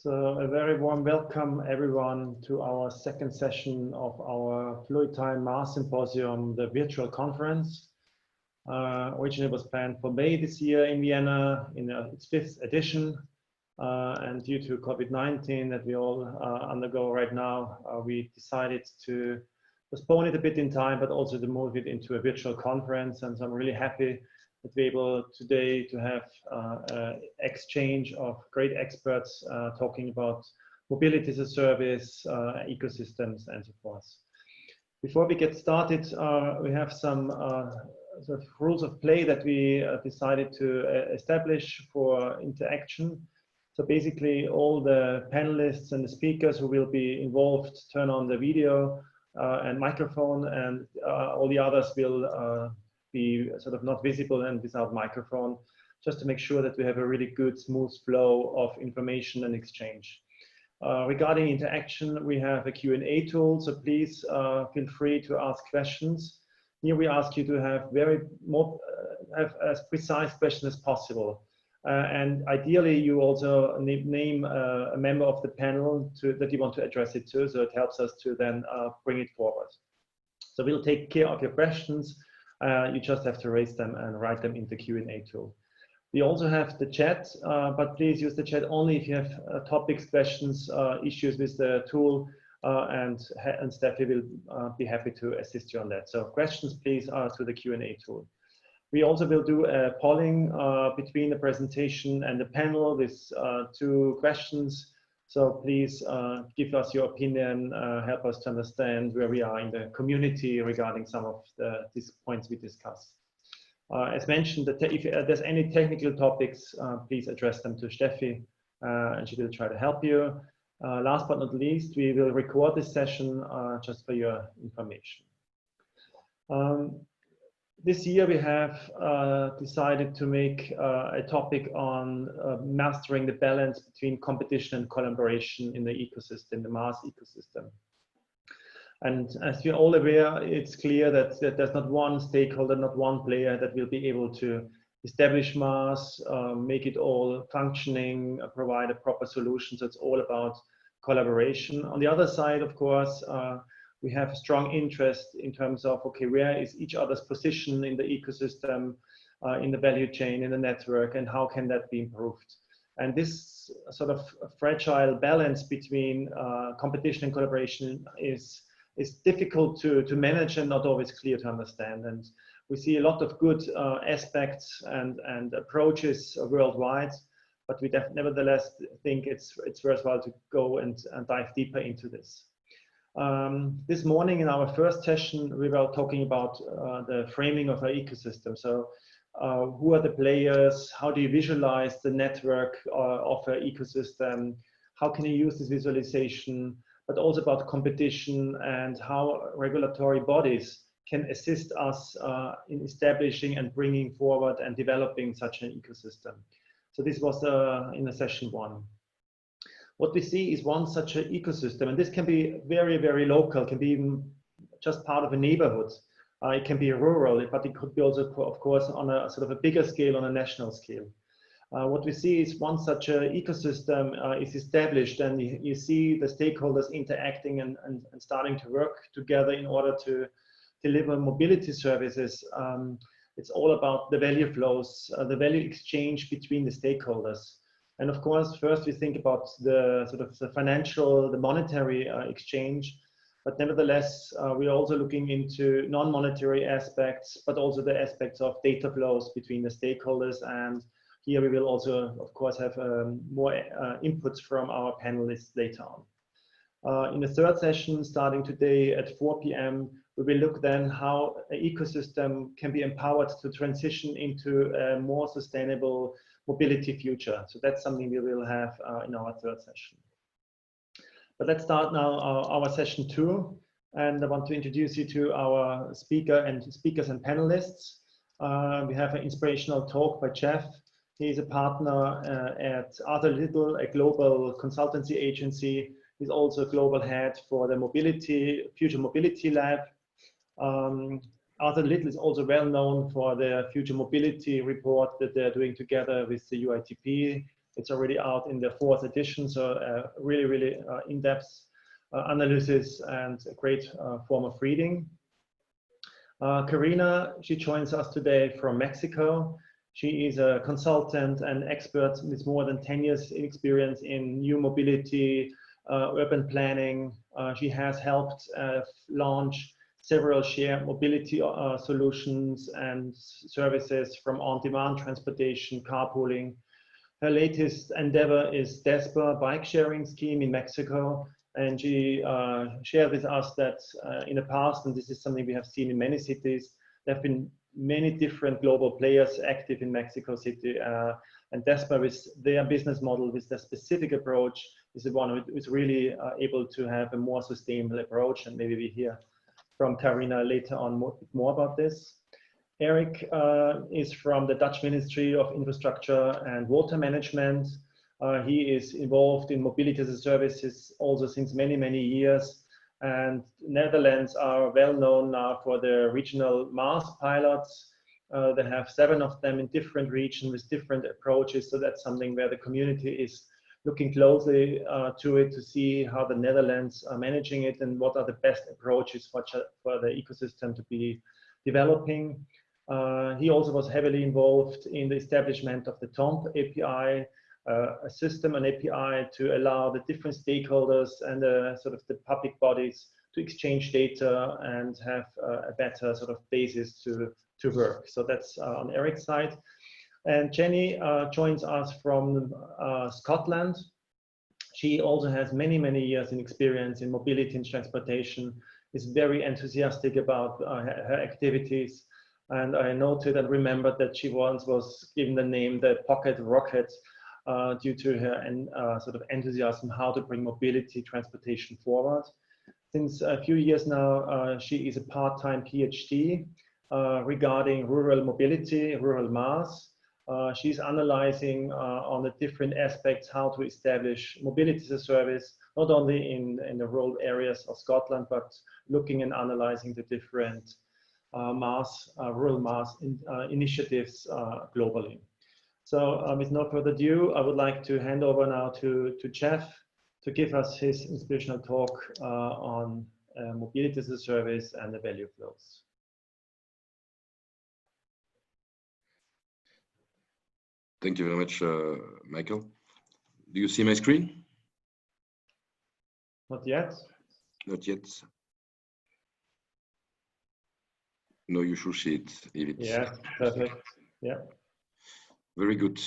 So a very warm welcome everyone to our second session of our Fluidtime MaaS Symposium, the virtual conference. Originally was planned for May this year in Vienna in its 5th edition. And due to COVID-19 that we all undergo right now, we decided to postpone it a bit in time, but also to move it into a virtual conference. And so I'm really happy that we're able today to have an exchange of great experts talking about mobility as a service, ecosystems, and so forth. Before we get started, we have some sort of rules of play that we decided to establish for interaction. So basically, all the panelists and the speakers who will be involved turn on the video and microphone, and all the others will be sort of not visible and without microphone, just to make sure that we have a really good, smooth flow of information and exchange. Regarding interaction, we have a Q&A tool, so please feel free to ask questions. Here we ask you to have have as precise questions as possible. And ideally, you also name a member of the panel that you want to address it to, so it helps us to then bring it forward. So we'll take care of your questions. You just have to raise them and write them in the Q&A tool. We also have the chat, but please use the chat only if you have topics, questions, issues with the tool, and Steffi will be happy to assist you on that. So questions, please, through the Q&A tool. We also will do a polling between the presentation and the panel with 2 questions. So please give us your opinion, help us to understand where we are in the community regarding some of these points we discussed. As mentioned, if there's any technical topics, please address them to Steffi, and she will try to help you. Last but not least, we will record this session just for your information. This year we have decided to make a topic on mastering the balance between competition and collaboration in the ecosystem, the MaaS ecosystem. And as you're all aware, it's clear that there's not one stakeholder, not one player that will be able to establish MaaS, make it all functioning, provide a proper solution. So it's all about collaboration. On the other side, of course, we have a strong interest in terms of, okay, where is each other's position in the ecosystem, in the value chain, in the network, and how can that be improved? And this sort of fragile balance between competition and collaboration is difficult to manage and not always clear to understand. And we see a lot of good aspects and approaches worldwide, but we nevertheless think it's worthwhile to go and dive deeper into this. This morning in our first session, we were talking about the framing of our ecosystem. So who are the players? How do you visualize the network of our ecosystem? How can you use this visualization? But also about competition and how regulatory bodies can assist us in establishing and bringing forward and developing such an ecosystem. So this was in the session 1. What we see is one such an ecosystem, and this can be very, very local, can be even just part of a neighborhood. It can be rural, but it could be also, of course, on a sort of a bigger scale, on a national scale. What we see is once such an ecosystem is established, and you see the stakeholders interacting and starting to work together in order to deliver mobility services. It's all about the value flows, the value exchange between the stakeholders. And of course, first we think about the sort of the financial, the monetary exchange, but nevertheless, we're also looking into non-monetary aspects, but also the aspects of data flows between the stakeholders. And here we will also, of course, have more inputs from our panelists later on. In the third session, starting today at 4 p.m., we will look then how an ecosystem can be empowered to transition into a more sustainable mobility future. So that's something we will have in our third session. But let's start now our session 2. And I want to introduce you to our speakers and panelists. We have an inspirational talk by Jeff. He is a partner at Arthur Little, a global consultancy agency. He's also a global head for the Future Mobility Lab. Arthur Little is also well known for the Future Mobility report that they're doing together with the UITP It's already out in the 4th edition, so really in-depth analysis and a great form of reading. Karina, she joins us today from Mexico. She is a consultant and expert with more than 10 years experience in new mobility, urban planning. She has helped launch several shared mobility solutions and services, from on-demand transportation, carpooling. Her latest endeavor is DEZBA bike sharing scheme in Mexico. And she shared with us that in the past, and this is something we have seen in many cities, there have been many different global players active in Mexico City. And DEZBA, with their business model, with their specific approach, is the one who is really able to have a more sustainable approach. And maybe we hear from Karina later on more about this. Eric is from the Dutch Ministry of Infrastructure and Water Management. He is involved in mobility as a services also since many years. And Netherlands are well known now for their regional MaaS pilots. They have 7 of them in different regions with different approaches. So that's something where the community is looking closely to it, to see how the Netherlands are managing it and what are the best approaches for the ecosystem to be developing. He also was heavily involved in the establishment of the TOMP API, a system, an API to allow the different stakeholders and sort of the public bodies to exchange data and have a better sort of basis to work. So that's on Eric's side. And Jenny joins us from Scotland. She also has many years in experience in mobility and transportation, is very enthusiastic about her activities. And I noted and remembered that she once was given the name the Pocket Rocket due to her sort of enthusiasm how to bring mobility transportation forward. Since a few years now, she is a part-time PhD regarding rural mobility, rural MaaS. She's analyzing on the different aspects how to establish mobility as a service, not only in the rural areas of Scotland, but looking and analyzing the different rural MaaS initiatives globally. So with no further ado, I would like to hand over now to Jeff to give us his inspirational talk on mobility as a service and the value flows. Thank you very much, Michael. Do you see my screen? Not yet. Not yet. No, you should see it. If it's... Yeah, perfect. Yeah. Very good.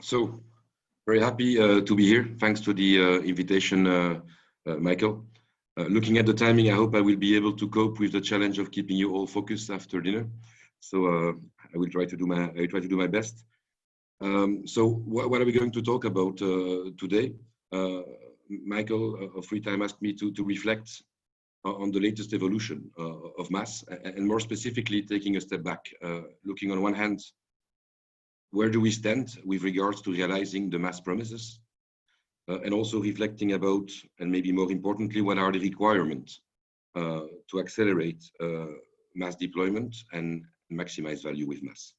So, very happy to be here. Thanks to the invitation, Michael. Looking at the timing, I hope I will be able to cope with the challenge of keeping you all focused after dinner. So I will try to do my best. So what are we going to talk about today? Michael of Fluidtime asked me to reflect on the latest evolution of MaaS, and more specifically taking a step back, looking on one hand, where do we stand with regards to realizing the MaaS promises, and also reflecting about, and maybe more importantly, what are the requirements to accelerate MaaS deployment and maximize value with MaaS.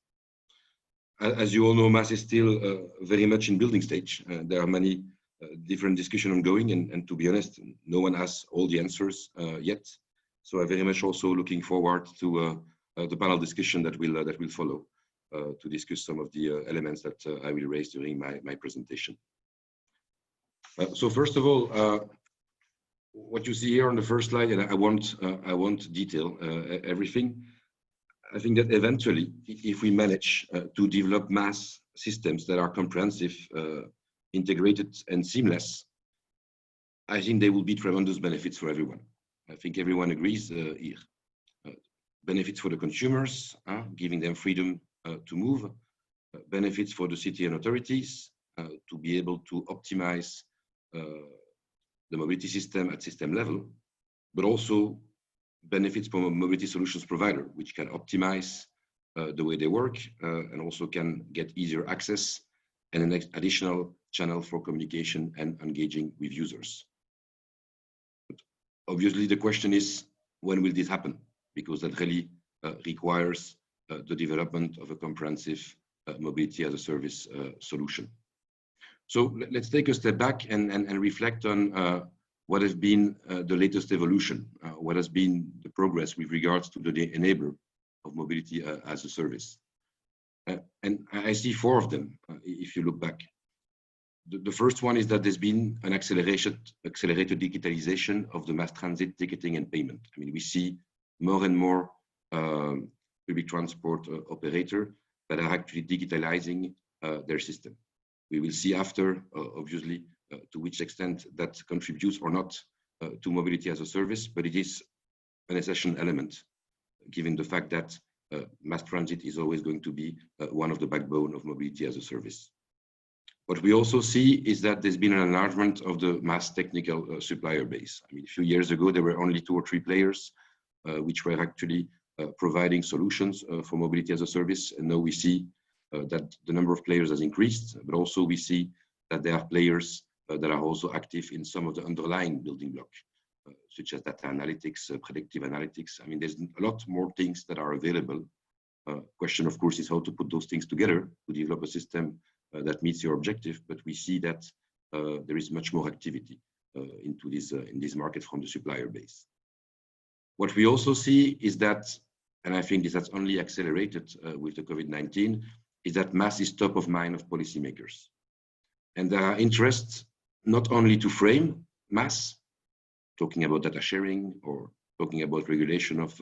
As you all know, MaaS is still very much in building stage. There are many different discussions ongoing, and to be honest, no one has all the answers yet. So I'm very much also looking forward to the panel discussion that will follow to discuss some of the elements that I will raise during my presentation. So first of all, what you see here on the first slide, and I won't detail everything. I think that eventually, if we manage to develop MaaS systems that are comprehensive, integrated and seamless, I think there will be tremendous benefits for everyone. I think everyone agrees here. Benefits for the consumers, giving them freedom to move, benefits for the city and authorities to be able to optimize the mobility system at system level, but also benefits from a mobility solutions provider, which can optimize the way they work and also can get easier access and an additional channel for communication and engaging with users. But obviously, the question is, when will this happen? Because that really requires the development of a comprehensive mobility as a service solution. So let's take a step back and reflect on what has been the latest evolution, what has been the progress with regards to the enabler of mobility as a service. And I see four of them, if you look back. The first one is that there's been an accelerated digitalization of the mass transit ticketing and payment. I mean, we see more and more public transport operator that are actually digitalizing their system. We will see after, obviously, to which extent that contributes or not to mobility as a service, but it is an essential element, given the fact that mass transit is always going to be one of the backbone of mobility as a service. What we also see is that there's been an enlargement of the mass technical supplier base. I mean, a few years ago, there were only 2 or 3 players which were actually providing solutions for mobility as a service. And now we see that the number of players has increased, but also we see that there are players that are also active in some of the underlying building blocks, such as data analytics, predictive analytics. I mean, there's a lot more things that are available. Question, of course, is how to put those things together to develop a system that meets your objective. But we see that there is much more activity into this in this market from the supplier base. What we also see is that, and I think this has only accelerated with the COVID-19, is that mass is top of mind of policymakers. And there are interests not only to frame mass, talking about data sharing or talking about regulation of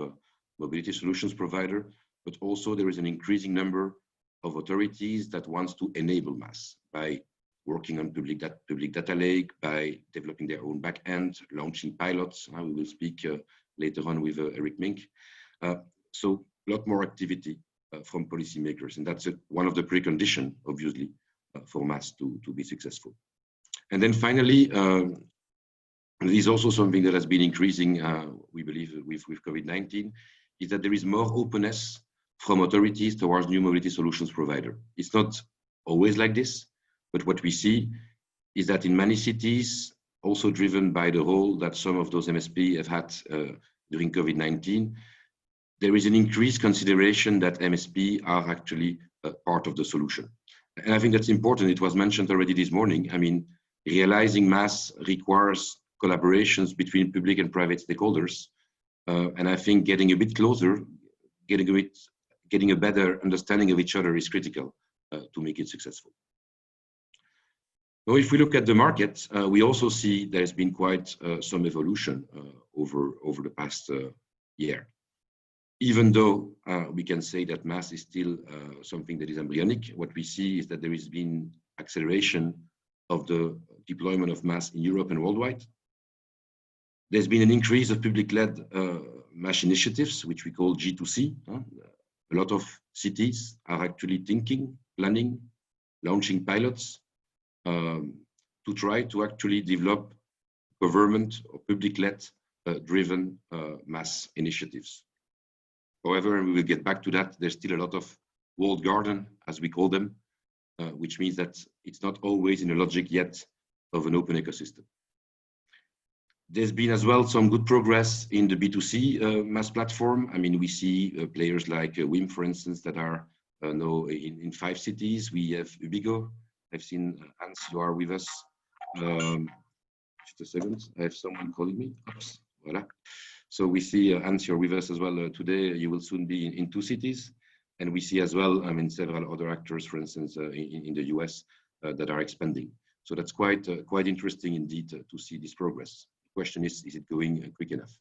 mobility solutions provider, but also there is an increasing number of authorities that wants to enable mass by working on public data lake, by developing their own backend, launching pilots. We will speak later on with Eric Mink. So a lot more activity from policymakers, and that's one of the preconditions, obviously, for mass to be successful. And then finally, this is also something that has been increasing, we believe, with COVID-19, is that there is more openness from authorities towards new mobility solutions provider. It's not always like this, but what we see is that in many cities, also driven by the role that some of those MSP have had during COVID-19, there is an increased consideration that MSP are actually part of the solution. And I think that's important. It was mentioned already this morning. I mean, realizing mass requires collaborations between public and private stakeholders. And I think getting a bit closer, getting a better understanding of each other is critical to make it successful. Now, if we look at the market, we also see there's been quite some evolution over the past year. Even though we can say that mass is still something that is embryonic, what we see is that there has been acceleration of the deployment of mass in Europe and worldwide. There's been an increase of public-led mass initiatives, which we call G2C. A lot of cities are actually thinking, planning, launching pilots to try to actually develop government or public-led driven mass initiatives. However, and we will get back to that, there's still a lot of walled garden, as we call them, which means that it's not always in the logic yet of an open ecosystem. There's been as well some good progress in the B2C mass platform. I mean, we see players like WIM, for instance, that are now in 5 cities. We have Ubigo. I've seen Hans, you are with us. Just a second, I have someone calling me. Oops, voila. So we see Hans, you're with us as well today. You will soon be in 2 cities. And we see as well, I mean, several other actors, for instance, in the US that are expanding. So that's quite interesting indeed to see this progress. The question is it going quick enough?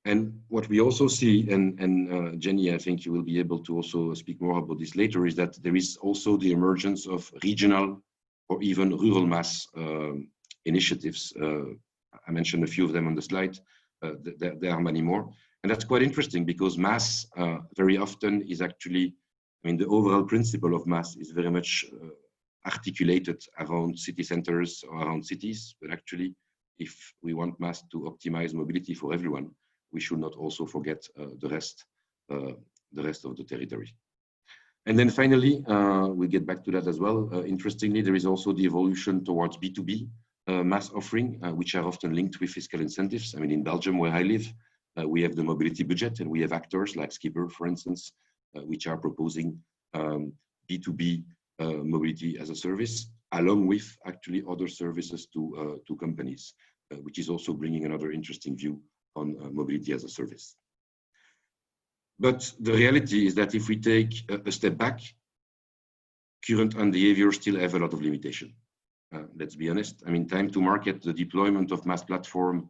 And what we also see, and Jenny, I think you will be able to also speak more about this later, is that there is also the emergence of regional or even rural mass initiatives. I mentioned a few of them on the slide. There are many more. And that's quite interesting because mass very often is actually, I mean, the overall principle of mass is very much articulated around city centers or around cities. But actually, if we want mass to optimize mobility for everyone, we should not also forget the rest of the territory. And then finally, we'll get back to that as well. Interestingly, there is also the evolution towards B2B mass offering, which are often linked with fiscal incentives. I mean, in Belgium, where I live, we have the mobility budget, and we have actors like Skipper, for instance, which are proposing B2B mobility as a service, along with actually other services to companies, which is also bringing another interesting view on mobility as a service. But the reality is that if we take a step back, current behaviors still have a lot of limitation. Let's be honest. I mean, time to market, the deployment of MaaS platform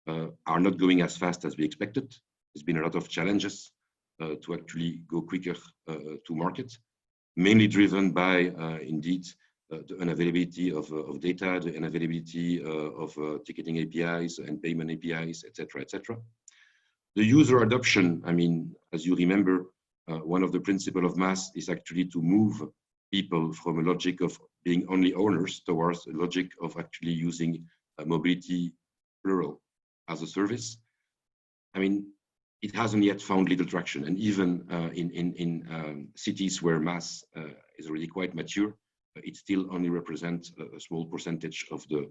are not going as fast as we expected. There's been a lot of challenges to actually go quicker to market, mainly driven by indeed the unavailability of data, the unavailability of ticketing APIs and payment APIs, etc., etc. The user adoption, I mean, as you remember, one of the principles of MaaS is actually to move people from a logic of being only owners towards a logic of actually using mobility plural as a service. I mean, it hasn't yet found little traction, and even in cities where MaaS is already quite mature, it still only represents a small percentage of the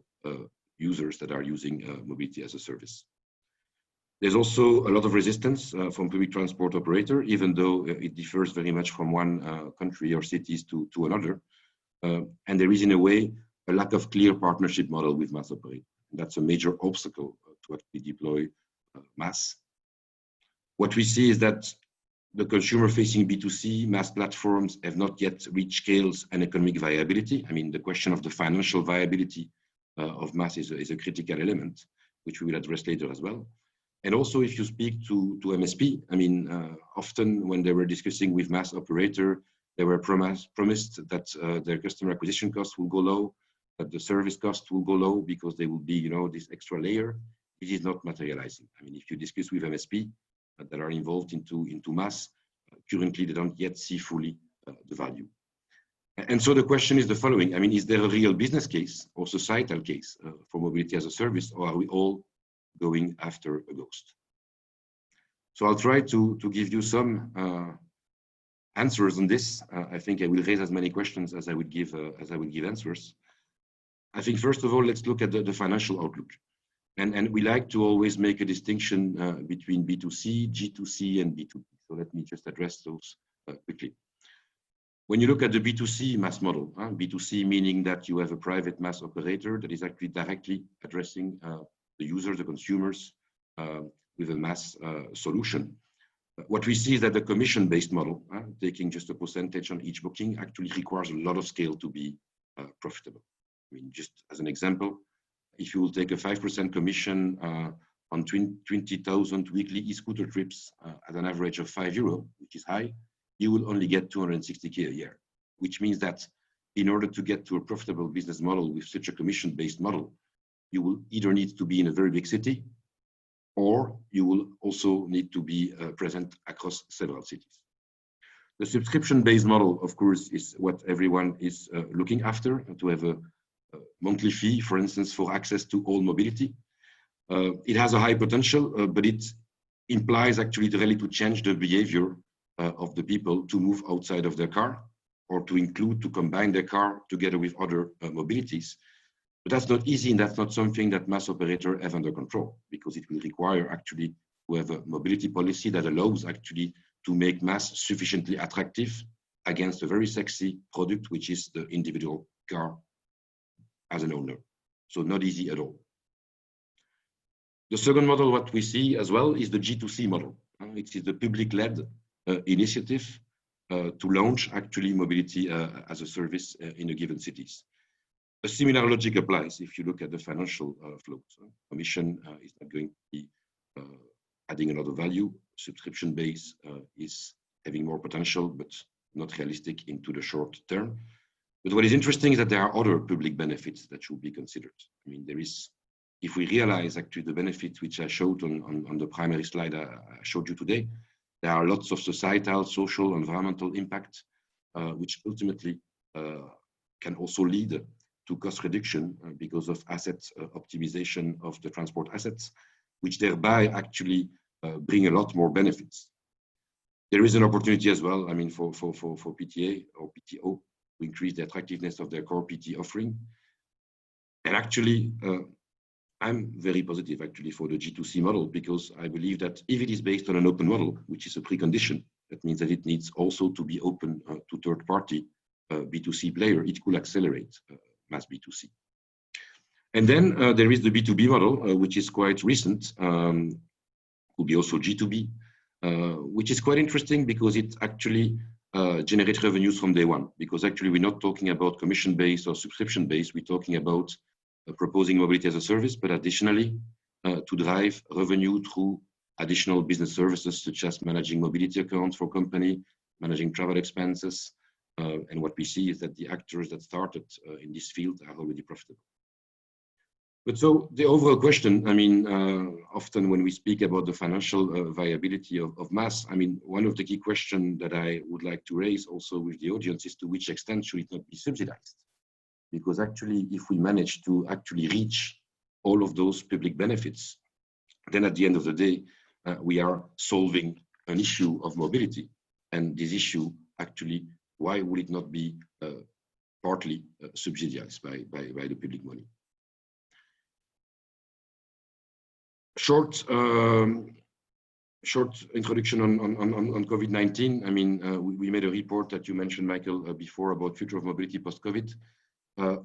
users that are using mobility as a service. There's also a lot of resistance from public transport operator, even though it differs very much from one country or cities to another. And there is, in a way, a lack of clear partnership model with MaaS operator. That's a major obstacle to actually deploy MaaS. What we see is that the consumer-facing B2C MaaS platforms have not yet reached scales and economic viability. I mean, the question of the financial viability of MaaS is a critical element, which we will address later as well. And also, if you speak to MSP, I mean, often when they were discussing with MaaS operator, they were promised that their customer acquisition costs will go low, that the service cost will go low because they will be, you know, this extra layer. It is not materializing. I mean, if you discuss with MSP that are involved into MaaS, currently they don't yet see fully the value. And so the question is the following. I mean, is there a real business case or societal case for mobility as a service, or are we all going after a ghost? So I'll try to give you some answers on this. I think I will raise as many questions as I would give answers. I think first of all, let's look at the financial outlook. And we like to always make a distinction between B2C, G2C, and B2B. So let me just address those quickly. When you look at the B2C MaaS model, B2C meaning that you have a private MaaS operator that is actually directly addressing the users, the consumers, with a MaaS solution. What we see is that the commission-based model, taking just a percentage on each booking, actually requires a lot of scale to be profitable. I mean, just as an example, if you will take a 5% commission on 20,000 weekly e-scooter trips at an average of €5, which is high, you will only get 260K a year, which means that in order to get to a profitable business model with such a commission-based model, you will either need to be in a very big city, or you will also need to be present across several cities. The subscription-based model, of course, is what everyone is looking after, to have a monthly fee, for instance, for access to all mobility. It has a high potential, but it implies actually really to change the behavior of the people to move outside of their car, or to combine their car together with other mobilities. But that's not easy, and that's not something that MaaS operator have under control, because it will require actually to have a mobility policy that allows actually to make MaaS sufficiently attractive against a very sexy product, which is the individual car as an owner. So not easy at all. The second model, what we see as well, is the G2C model. It is the public-led initiative to launch actually mobility as a service in a given cities. A similar logic applies if you look at the financial flows. Commission is not going to be adding a lot of value. Subscription base is having more potential, but not realistic into the short term. But what is interesting is that there are other public benefits that should be considered. I mean, there is, if we realize actually the benefits which I showed on the primary slide I showed you today, there are lots of societal, social, environmental impact, which ultimately can also lead to cost reduction because of asset optimization of the transport assets, which thereby actually bring a lot more benefits. There is an opportunity as well, I mean, for PTA or PTO to increase the attractiveness of their core PT offering. And actually, I'm very positive actually for the G2C model, because I believe that if it is based on an open model, which is a precondition, That means that it needs also to be open to third-party B2C player. It could accelerate MaaS B2C. And then there is the B2B model, which is quite recent, could be also G2B, which is quite interesting because it actually generates revenues from day one. Because actually we're not talking about commission-based or subscription-based, we're talking about proposing mobility as a service, but additionally to drive revenue through additional business services such as managing mobility accounts for company, managing travel expenses, and what we see is that the actors that started in this field are already profitable. But so the overall question, I mean, often when we speak about the financial viability of MaaS, I mean, one of the key questions that I would like to raise also with the audience is to which extent should it not be subsidized? Because actually, if we manage to actually reach all of those public benefits, then at the end of the day, we are solving an issue of mobility. And this issue, actually, why would it not be partly subsidized by the public money? Short introduction on COVID-19. I mean, we made a report that you mentioned, Michael, before about future of mobility post-COVID.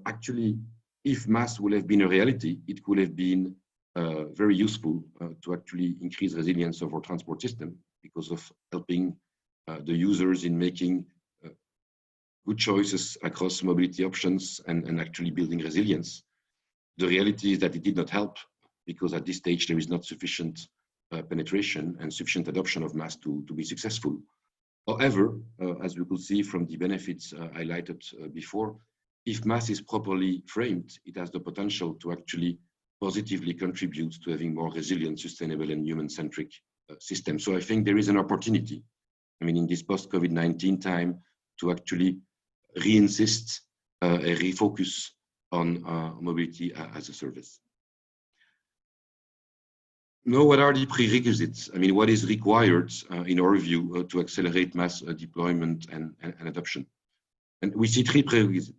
Actually, if MaaS would have been a reality, it could have been very useful to actually increase resilience of our transport system because of helping the users in making good choices across mobility options and actually building resilience. The reality is that it did not help because at this stage there is not sufficient penetration and sufficient adoption of MaaS to be successful. However, as we could see from the benefits highlighted before, if MaaS is properly framed, it has the potential to actually positively contribute to having more resilient, sustainable, and human-centric system. So I think there is an opportunity, I mean, in this post-COVID-19 time, to actually re-insist and refocus on mobility as a service. Now, what are the prerequisites? I mean, what is required, in our view, to accelerate MaaS deployment and adoption? And we see three prerequisites.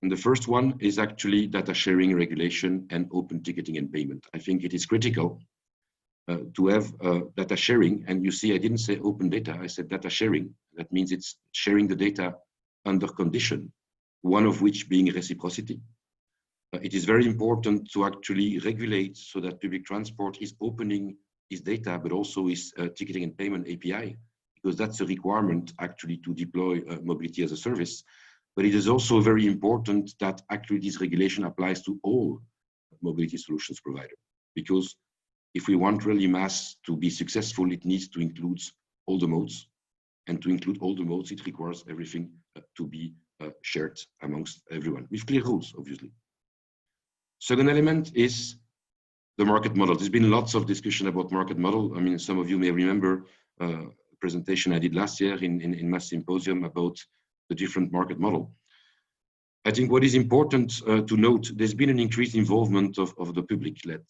And the first one is actually data sharing regulation and open ticketing and payment. I think it is critical to have data sharing. And you see, I didn't say open data, I said data sharing. That means it's sharing the data under condition, one of which being reciprocity. It is very important to actually regulate so that public transport is opening its data, but also its ticketing and payment API, because that's a requirement actually to deploy mobility as a service. But it is also very important that actually this regulation applies to all mobility solutions providers, because if we want really MaaS to be successful, it needs to include all the modes. And to include all the modes, it requires everything to be shared amongst everyone, with clear rules, obviously. Second element is the market model. There's been lots of discussion about market model. I mean, some of you may remember a presentation I did last year in MaaS Symposium about the different market model. I think what is important to note, there's been an increased involvement of the public-led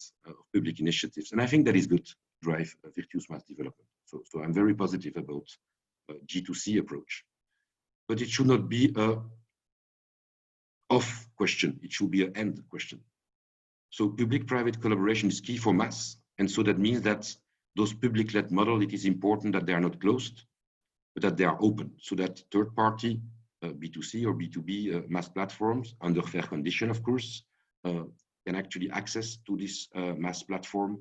public initiatives. And I think that is good to drive virtuous MaaS development. So I'm very positive about G2C approach. But it should not be a off question. It should be an end question. So public-private collaboration is key for MaaS. And so that means that those public-led models, it is important that they are not closed, but that they are open, so that third-party B2C or B2B MaaS platforms, under fair condition, of course, can actually access to this MaaS platform,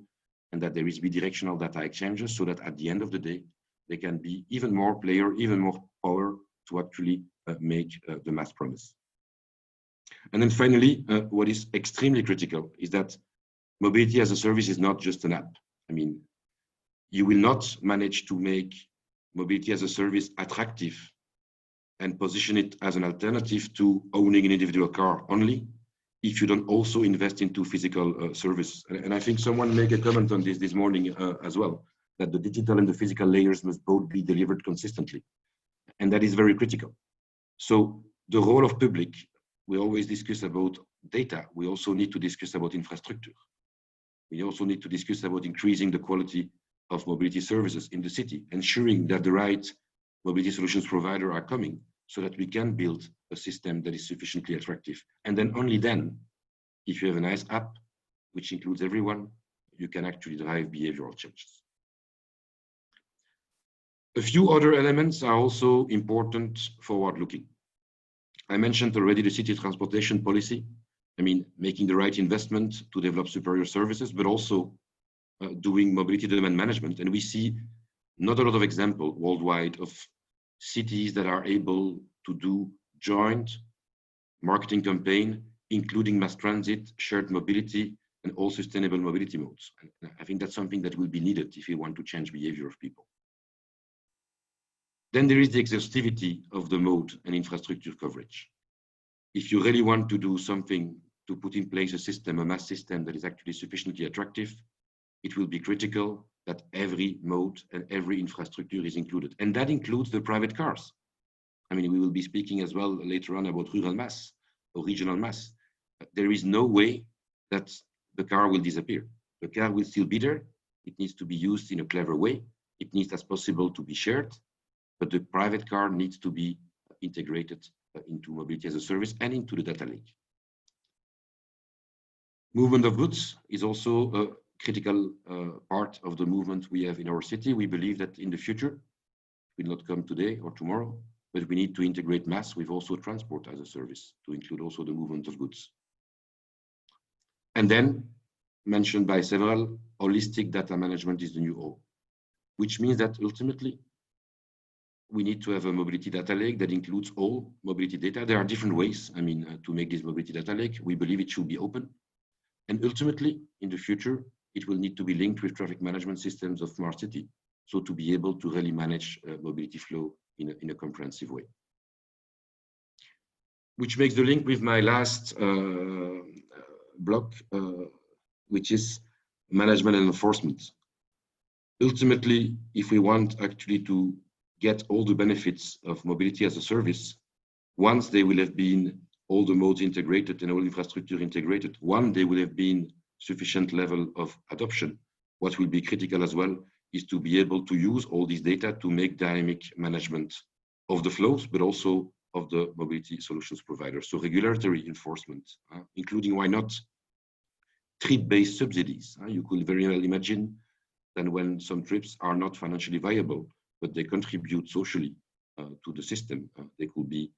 and that there is bidirectional data exchanges, so that at the end of the day, there can be even more player, even more power to actually make the MaaS promise. And then finally, what is extremely critical is that mobility as a service is not just an app. I mean, you will not manage to make mobility as a service attractive and position it as an alternative to owning an individual car only if you don't also invest into physical service. And I think someone made a comment on this morning as well, that the digital and the physical layers must both be delivered consistently. And that is very critical. So the role of public, we always discuss about data. We also need to discuss about infrastructure. We also need to discuss about increasing the quality of mobility services in the city, ensuring that the right mobility solutions provider are coming so that we can build a system that is sufficiently attractive. And then only then, if you have a nice app, which includes everyone, you can actually drive behavioral changes. A few other elements are also important forward-looking. I mentioned already the city transportation policy. I mean, making the right investment to develop superior services, but also doing mobility demand management. And we see not a lot of examples worldwide of cities that are able to do joint marketing campaign, including mass transit, shared mobility, and all sustainable mobility modes. And I think that's something that will be needed if we want to change behavior of people. Then there is the exhaustivity of the mode and infrastructure coverage. If you really want to do something to put in place a system, a mass system that is actually sufficiently attractive, it will be critical that every mode and every infrastructure is included. And that includes the private cars. I mean, we will be speaking as well later on about rural mass or regional mass. There is no way that the car will disappear. The car will still be there. It needs to be used in a clever way. It needs as possible to be shared, but the private car needs to be integrated into mobility as a service and into the data lake. Movement of goods is also a critical part of the movement we have in our city. We believe that in the future, it will not come today or tomorrow, but we need to integrate mass with also transport as a service to include also the movement of goods. And then, mentioned by several, holistic data management is the new O, which means that ultimately, we need to have a mobility data lake that includes all mobility data. There are different ways, I mean, to make this mobility data lake. We believe it should be open. And ultimately, in the future, it will need to be linked with traffic management systems of smart city. So to be able to really manage mobility flow in a comprehensive way. Which makes the link with my last block, which is management and enforcement. Ultimately, if we want actually to get all the benefits of mobility as a service, once they will have been all the modes integrated and all infrastructure integrated, one, they will have been sufficient level of adoption. What will be critical as well is to be able to use all this data to make dynamic management of the flows, but also of the mobility solutions providers. So regulatory enforcement, including, why not, trip-based subsidies. You could very well imagine that when some trips are not financially viable, but they contribute socially to the system, they could be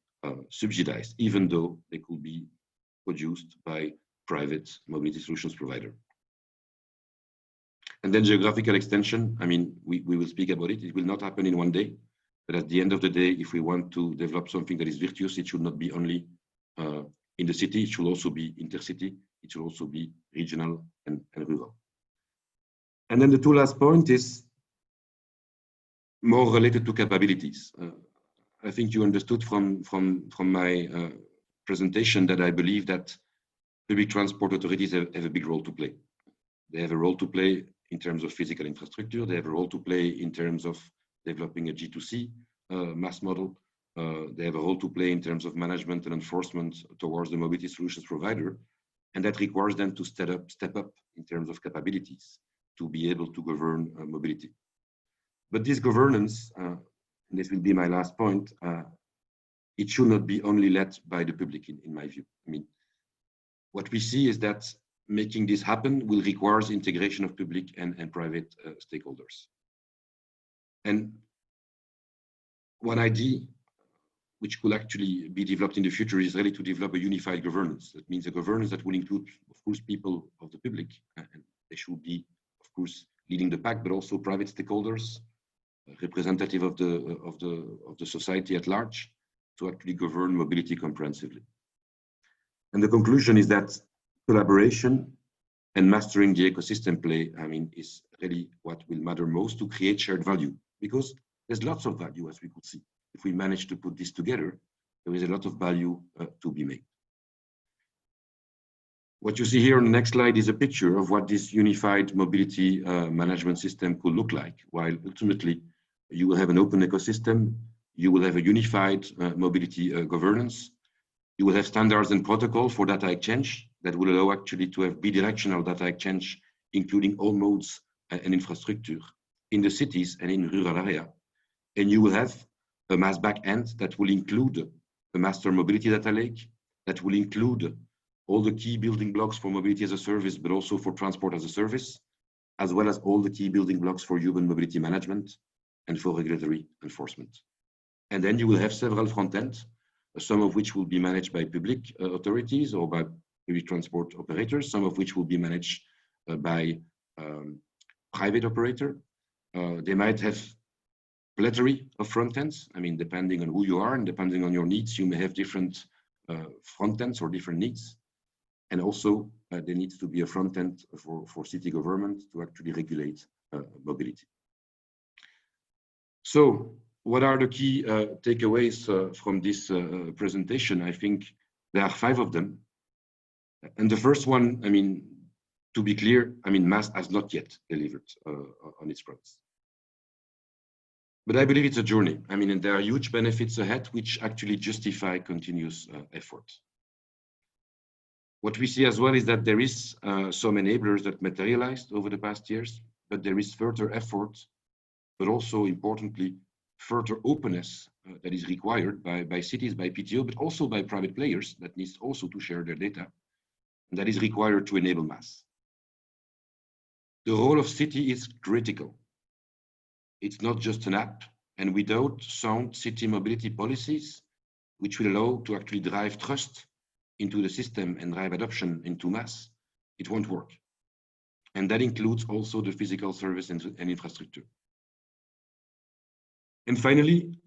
subsidized, even though they could be produced by private mobility solutions provider. And then geographical extension, I mean, we will speak about it. It will not happen in one day, but at the end of the day, if we want to develop something that is virtuous, it should not be only in the city, it should also be intercity, it should also be regional and rural. And then the two last point is more related to capabilities. I think you understood from my presentation that I believe that public transport authorities have a big role to play. They have a role to play in terms of physical infrastructure. They have a role to play in terms of developing a G2C mass model. They have a role to play in terms of management and enforcement towards the mobility solutions provider. And that requires them to step up in terms of capabilities to be able to govern mobility. But this governance, and this will be my last point, it should not be only led by the public, in my view. I mean, what we see is that making this happen will require integration of public and private stakeholders. And one idea which could actually be developed in the future is really to develop a unified governance. That means a governance that will include, of course, people of the public, and they should be, of course, leading the pack, but also private stakeholders, representative of the society at large, to actually govern mobility comprehensively. And the conclusion is that collaboration and mastering the ecosystem play, I mean, is really what will matter most to create shared value, because there's lots of value, as we could see. If we manage to put this together, there is a lot of value to be made. What you see here on the next slide is a picture of what this unified mobility management system could look like, while ultimately you will have an open ecosystem, you will have a unified mobility governance, you will have standards and protocol for data exchange that will allow actually to have bidirectional data exchange, including all modes and infrastructure in the cities and in rural area. And you will have a mass backend that will include a master mobility data lake, that will include all the key building blocks for mobility as a service, but also for transport as a service, as well as all the key building blocks for urban mobility management, and for regulatory enforcement. And then you will have several front ends, some of which will be managed by public authorities or by public transport operators, some of which will be managed by private operator. They might have plethora of front ends. I mean, depending on who you are and depending on your needs, you may have different front ends or different needs. And also, there needs to be a front end for city government to actually regulate mobility. So, what are the key takeaways from this presentation? I think there are 5 of them. And the first one, I mean, to be clear, I mean, MaaS has not yet delivered on its promise. But I believe it's a journey. I mean, and there are huge benefits ahead which actually justify continuous effort. What we see as well is that there is some enablers that materialized over the past years, but there is further effort, but also importantly, further openness that is required by cities, by PTO, but also by private players that needs also to share their data, and that is required to enable MaaS. The role of city is critical. It's not just an app, and without sound city mobility policies, which will allow to actually drive trust into the system and drive adoption into MaaS, it won't work. And that includes also the physical service and infrastructure. And finally,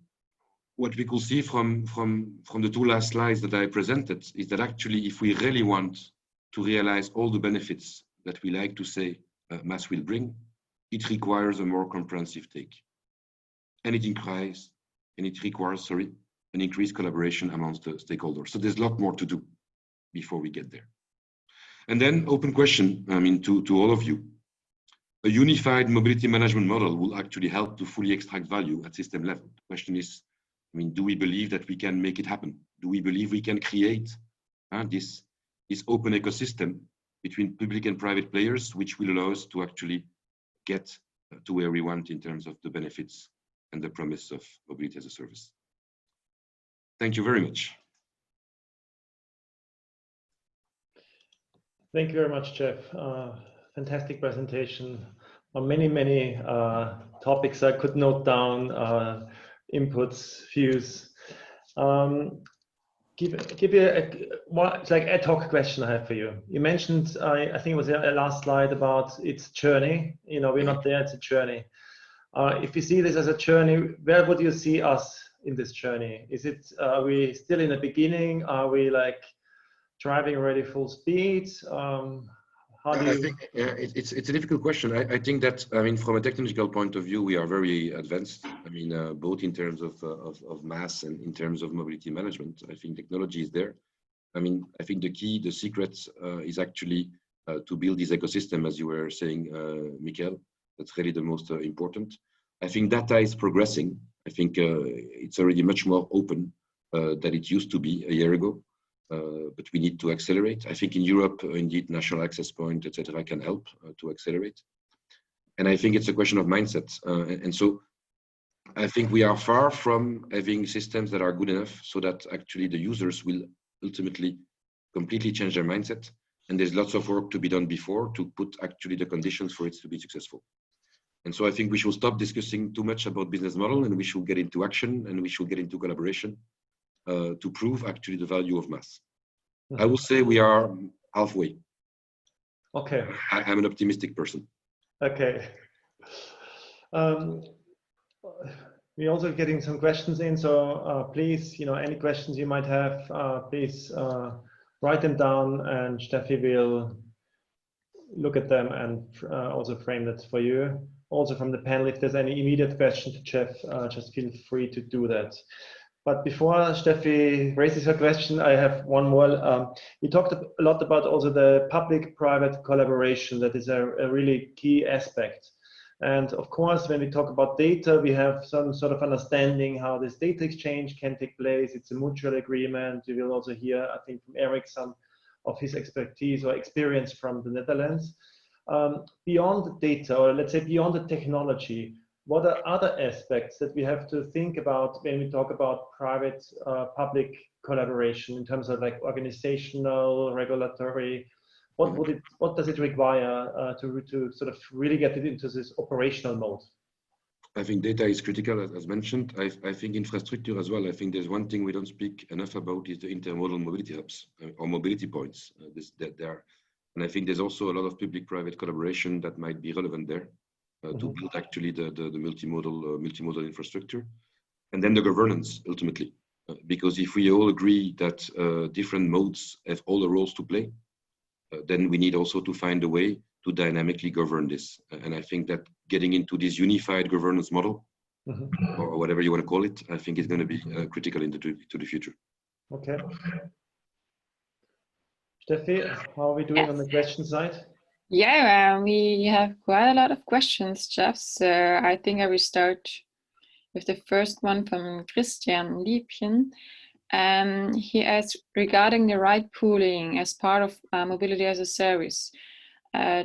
what we could see from the 2 last slides that I presented is that actually, if we really want to realize all the benefits that we like to say MaaS will bring, it requires a more comprehensive take. And it requires, an increased collaboration amongst the stakeholders. So there's a lot more to do before we get there. And then open question, I mean, to all of you. A unified mobility management model will actually help to fully extract value at system level. The question is, I mean, do we believe that we can make it happen? Do we believe we can create this open ecosystem between public and private players, which will allow us to actually get to where we want in terms of the benefits and the promise of mobility as a service? Thank you very much. Thank you very much, Jeff. Fantastic presentation on many topics. I could note down inputs, views. Give you it's like ad hoc question I have for you. You mentioned, I think it was the last slide about its journey. You know, we're not there, it's a journey. If you see this as a journey, where would you see us in this journey? Is it, are we still in the beginning? Are we like driving already full speed? How do you... I think it's a difficult question. I think that, I mean, from a technological point of view, we are very advanced. I mean, both in terms of MaaS and in terms of mobility management. I think technology is there. I mean, I think the key, the secret is actually to build this ecosystem, as you were saying, Michael. That's really the most important. I think data is progressing. I think it's already much more open than it used to be a year ago. But we need to accelerate. I think in Europe, indeed, national access point, etc., can help to accelerate. And I think it's a question of mindset. And so I think we are far from having systems that are good enough so that actually the users will ultimately completely change their mindset. And there's lots of work to be done before to put actually the conditions for it to be successful. And so I think we should stop discussing too much about business model, and we should get into action, and we should get into collaboration to prove actually the value of MaaS. I will say we are halfway. Okay. I'm an optimistic person. Okay. We're also getting some questions in, so please, you know, any questions you might have, please write them down, and Steffi will look at them and also frame that for you. Also from the panel, if there's any immediate question to Jeff, just feel free to do that. But before Steffi raises her question, I have one more. We talked a lot about also the public-private collaboration. That is a really key aspect. And of course, when we talk about data, we have some sort of understanding how this data exchange can take place. It's a mutual agreement. You will also hear, I think, from Eric some of his expertise or experience from the Netherlands. Beyond the data, or let's say beyond the technology, what are other aspects that we have to think about when we talk about private public collaboration in terms of like organizational, regulatory? What does it require to sort of really get it into this operational mode? I think data is critical, as mentioned. I think infrastructure as well. I think there's one thing we don't speak enough about is the intermodal mobility hubs or mobility points. And I think there's also a lot of public-private collaboration that might be relevant there to build actually the multimodal infrastructure. And then the governance, ultimately. Because if we all agree that different modes have all the roles to play, then we need also to find a way to dynamically govern this. And I think that getting into this unified governance model, or whatever you want to call it, I think is going to be critical to the future. Okay. Steffi, how are we doing on the question side? Yeah, we have quite a lot of questions, Jeff. So I think I will start with the first one from Christian Liebchen. He asks, regarding the ride pooling as part of mobility as a service,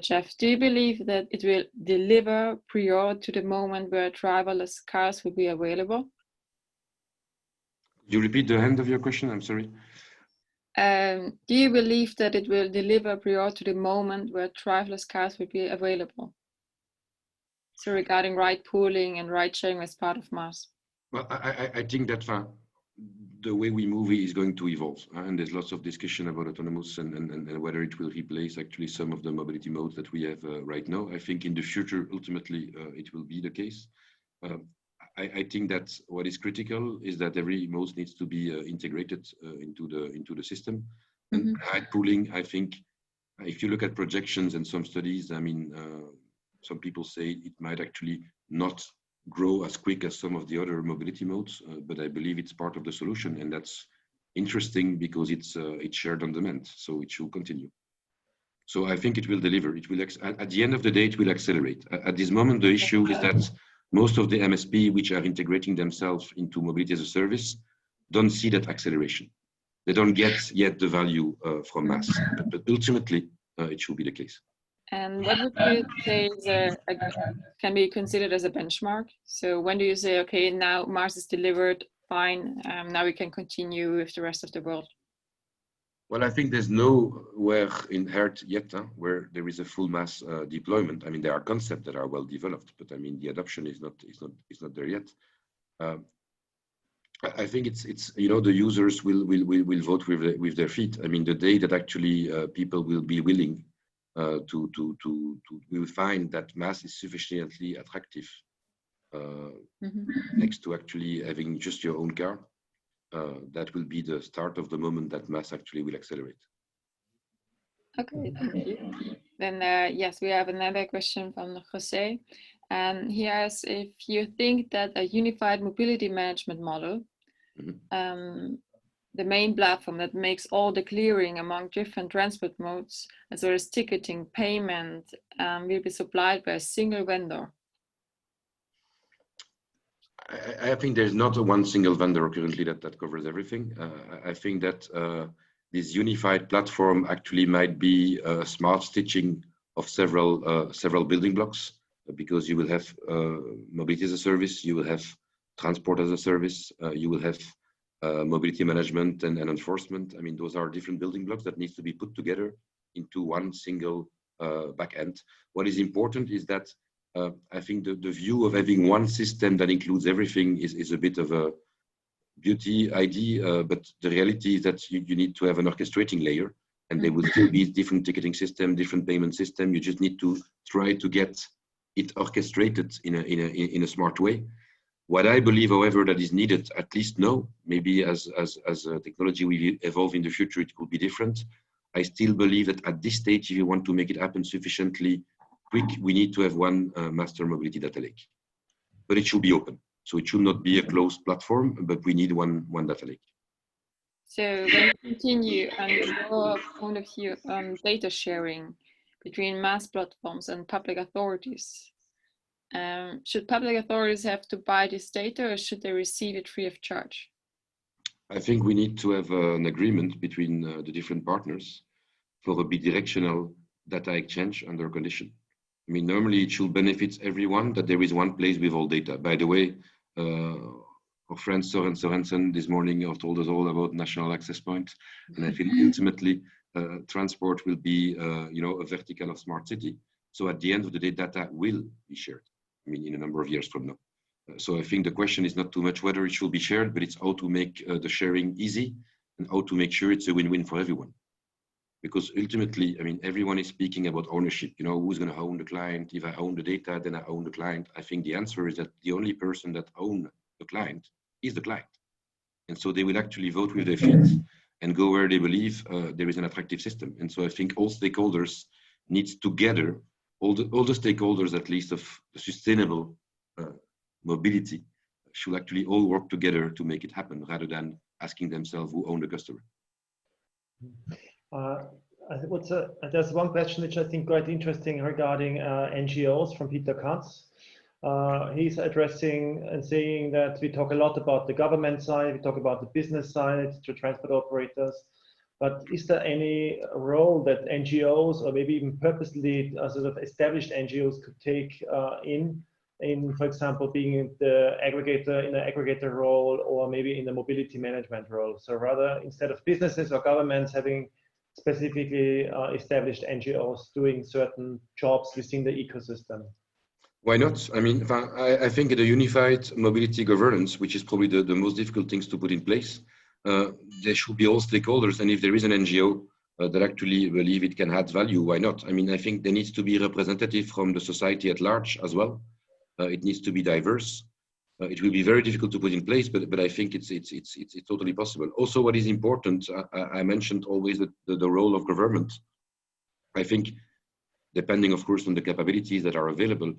Jeff, do you believe that it will deliver prior to the moment where driverless cars will be available? You repeat the end of your question? I'm sorry. Do you believe that it will deliver prior to the moment where driverless cars will be available? So regarding ride pooling and ride sharing as part of MaaS. Well, I think that the way we move is going to evolve, and there's lots of discussion about autonomous and whether it will replace actually some of the mobility modes that we have right now. I think in the future, ultimately, it will be the case. I think that what is critical is that every mode needs to be integrated into the system. And ride pooling, I think, if you look at projections and some studies, I mean, some people say it might actually not grow as quick as some of the other mobility modes, but I believe it's part of the solution, and that's interesting because it's shared on demand, so it should continue. So I think it will deliver. It will at the end of the day, it will accelerate. At this moment, the issue is that most of the MSP which are integrating themselves into mobility as a service don't see that acceleration. They don't get yet the value from MaaS, but ultimately it should be the case. And what would you say can be considered as a benchmark? So when do you say, okay, now MaaS is delivered, fine, now we can continue with the rest of the world? Well, I think there's nowhere in Earth yet where there is a full MaaS deployment. I mean, there are concepts that are well developed, but I mean, the adoption is not there yet. I think it's the users will vote with their feet. I mean, the day that actually people will be willing we will find that MaaS is sufficiently attractive next to actually having just your own car. That will be the start of the moment that MaaS actually will accelerate. Okay, thank you. Then yes, we have another question from Jose. He asks if you think that a unified mobility management model, the main platform that makes all the clearing among different transport modes, as well as ticketing, payment, will be supplied by a single vendor. I think there's not one single vendor currently that covers everything. I think that this unified platform actually might be a smart stitching of several building blocks, because you will have mobility as a service, you will have transport as a service, you will have mobility management and enforcement. I mean, those are different building blocks that needs to be put together into one single back end. What is important is that I think the view of having one system that includes everything is a bit of a beauty idea, but the reality is that you need to have an orchestrating layer, and there will still be different ticketing system, different payment system. You just need to try to get it orchestrated in a smart way. What I believe, however, that is needed, at least now, maybe as technology will evolve in the future, it could be different. I still believe that at this stage, if you want to make it happen sufficiently quick, we need to have one master mobility data lake. But it should be open. So it should not be a closed platform, but we need one data lake. So when you continue on your point of view on data sharing between MaaS platforms and public authorities, should public authorities have to buy this data, or should they receive it free of charge? I think we need to have an agreement between the different partners for a bidirectional data exchange under condition. I mean, normally it should benefit everyone that there is one place with all data. By the way, our friend Søren Sørensen this morning told us all about national access point, and I feel ultimately transport will be a vertical of smart city. So at the end of the day, data will be shared. I mean, in a number of years from now. So I think the question is not too much whether it should be shared, but it's how to make the sharing easy and how to make sure it's a win-win for everyone. Because ultimately, I mean, everyone is speaking about ownership. You know, who's going to own the client? If I own the data, then I own the client. I think the answer is that the only person that owns the client is the client. And so they will actually vote with their feet and go where they believe there is an attractive system. And so I think all stakeholders need together, all the stakeholders at least of the sustainable mobility should actually all work together to make it happen rather than asking themselves who own the customer. There's one question which I think quite interesting regarding NGOs from Peter Katz. He's addressing and saying that we talk a lot about the government side, we talk about the business side to transport operators, but is there any role that NGOs or maybe even purposely sort of established NGOs could take in, for example, being in the aggregator role or maybe in the mobility management role? So rather, instead of businesses or governments having specifically established NGOs doing certain jobs within the ecosystem. Why not? I mean, I think the unified mobility governance, which is probably the most difficult things to put in place, there should be all stakeholders. And if there is an NGO that actually believe it can add value, why not? I mean, I think there needs to be representative from the society at large as well. It needs to be diverse. It will be very difficult to put in place, but I think it's totally possible. Also, what is important, I mentioned always the role of government. I think, depending, of course, on the capabilities that are available,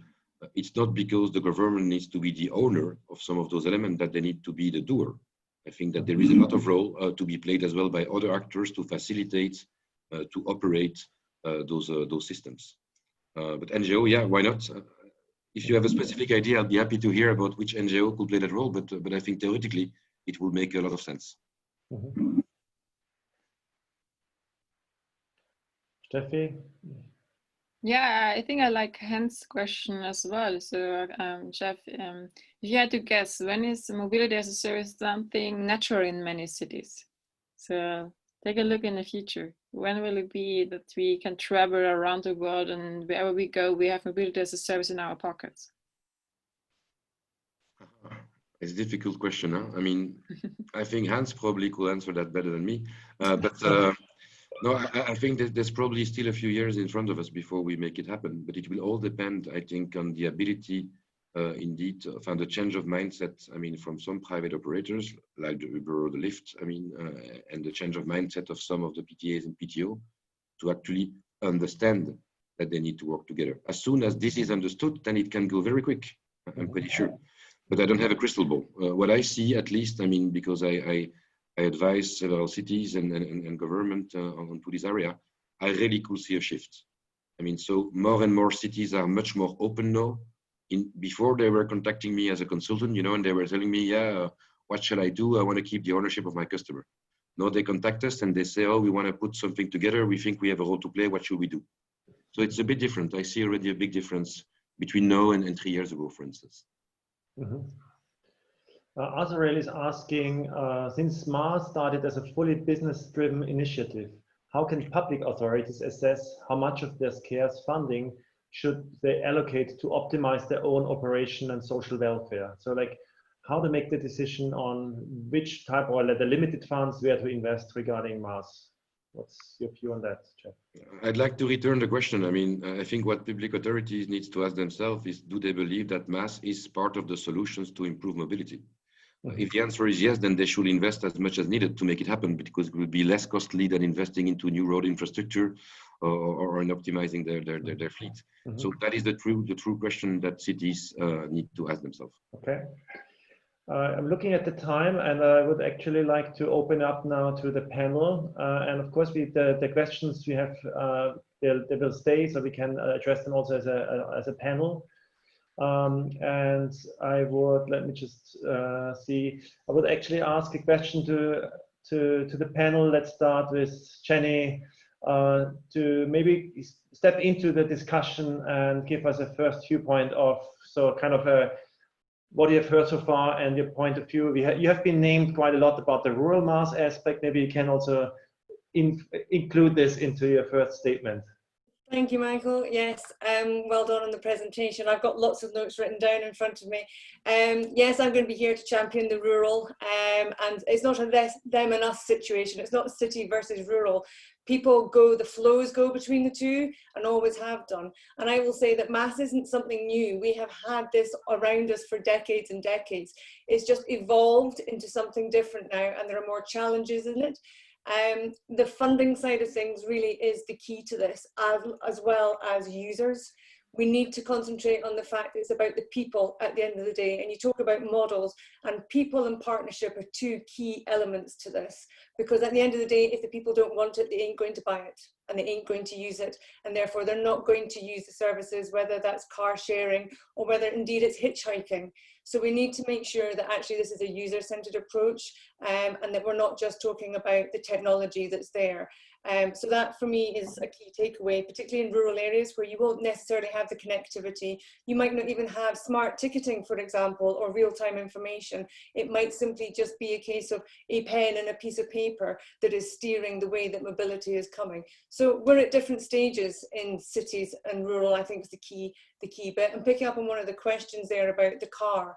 it's not because the government needs to be the owner of some of those elements that they need to be the doer. I think that there is a lot of role to be played as well by other actors to facilitate, to operate those systems. But NGO, yeah, why not? If you have a specific idea, I'll be happy to hear about which NGO could play that role, but I think theoretically it will make a lot of sense. Mm-hmm. Steffi? Yeah, I think I like Hans' question as well. So, Jeff, if you had to guess, when is mobility as a service something natural in many cities? So take a look in the future. When will it be that we can travel around the world and wherever we go, we have mobility as a service in our pockets? It's a difficult question, huh? I mean, I think Hans probably could answer that better than me. No, I think that there's probably still a few years in front of us before we make it happen, but it will all depend, I think, on the ability, indeed, on the change of mindset, I mean, from some private operators, like the Uber or the Lyft, I mean, and the change of mindset of some of the PTAs and PTO to actually understand that they need to work together. As soon as this is understood, then it can go very quick, I'm pretty sure. But I don't have a crystal ball. What I see, at least, I mean, because I advise several cities and government onto this area, I really could see a shift. I mean, so more and more cities are much more open now. Before they were contacting me as a consultant, you know, and they were telling me, yeah, what shall I do? I want to keep the ownership of my customer. Now they contact us and they say, oh, we want to put something together. We think we have a role to play. What should we do? So it's a bit different. I see already a big difference between now and 3 years ago, for instance. Mm-hmm. Azrael is asking, since MaaS started as a fully business-driven initiative, how can public authorities assess how much of their scarce funding should they allocate to optimize their own operation and social welfare? So like how to make the decision on which type or the limited funds where to invest regarding MaaS? What's your view on that, Jeff? I'd like to return the question. I mean, I think what public authorities need to ask themselves is, do they believe that MaaS is part of the solutions to improve mobility? If the answer is yes, then they should invest as much as needed to make it happen, because it will be less costly than investing into new road infrastructure or in optimizing their fleet. Mm-hmm. So that is the true question that cities need to ask themselves. Okay. I'm looking at the time, and I would actually like to open up now to the panel. And of course, the questions we have, they will stay, so we can address them also as a panel. And I would, let me just see, I would actually ask a question to the panel. Let's start with Jenny to maybe step into the discussion and give us a first viewpoint of, so kind of what you have heard so far and your point of view. You have been named quite a lot about the rural MaaS aspect. Maybe you can also include this into your first statement. Thank you, Michael. Yes, well done on the presentation. I've got lots of notes written down in front of me. Yes, I'm going to be here to champion the rural, and it's not a them and us situation. It's not city versus rural. People go, the flows go between the two and always have done. And I will say that maths isn't something new. We have had this around us for decades and decades. It's just evolved into something different now, and there are more challenges in it. The funding side of things really is the key to this, as well as users. We need to concentrate on the fact that it's about the people at the end of the day. And you talk about models, and people and partnership are two key elements to this. Because at the end of the day, if the people don't want it, they ain't going to buy it, and they ain't going to use it. And therefore, they're not going to use the services, whether that's car sharing or whether indeed it's hitchhiking. So we need to make sure that actually this is a user-centered approach, and that we're not just talking about the technology that's there. So that for me is a key takeaway, particularly in rural areas where you won't necessarily have the connectivity. You might not even have smart ticketing, for example, or real-time information. It might simply just be a case of a pen and a piece of paper that is steering the way that mobility is coming. So we're at different stages in cities and rural, I think is the key bit. And picking up on one of the questions there about the car,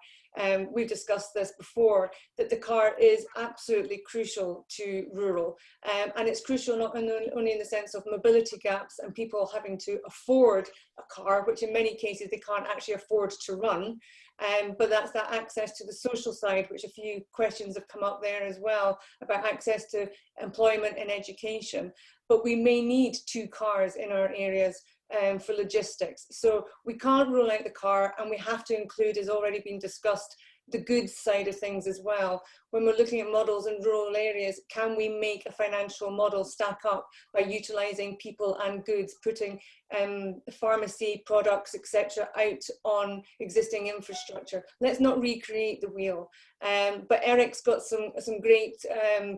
we've discussed this before, that the car is absolutely crucial to rural. And it's crucial not only in the sense of mobility gaps and people having to afford a car, which in many cases they can't actually afford to run, but that's that access to the social side, which a few questions have come up there as well, about access to employment and education. But we may need 2 cars in our areas for logistics. So we can't rule out the car, and we have to include, as already been discussed, the goods side of things as well. When we're looking at models in rural areas, can we make a financial model stack up by utilising people and goods, putting pharmacy products, etc., out on existing infrastructure? Let's not recreate the wheel. But Eric's got some great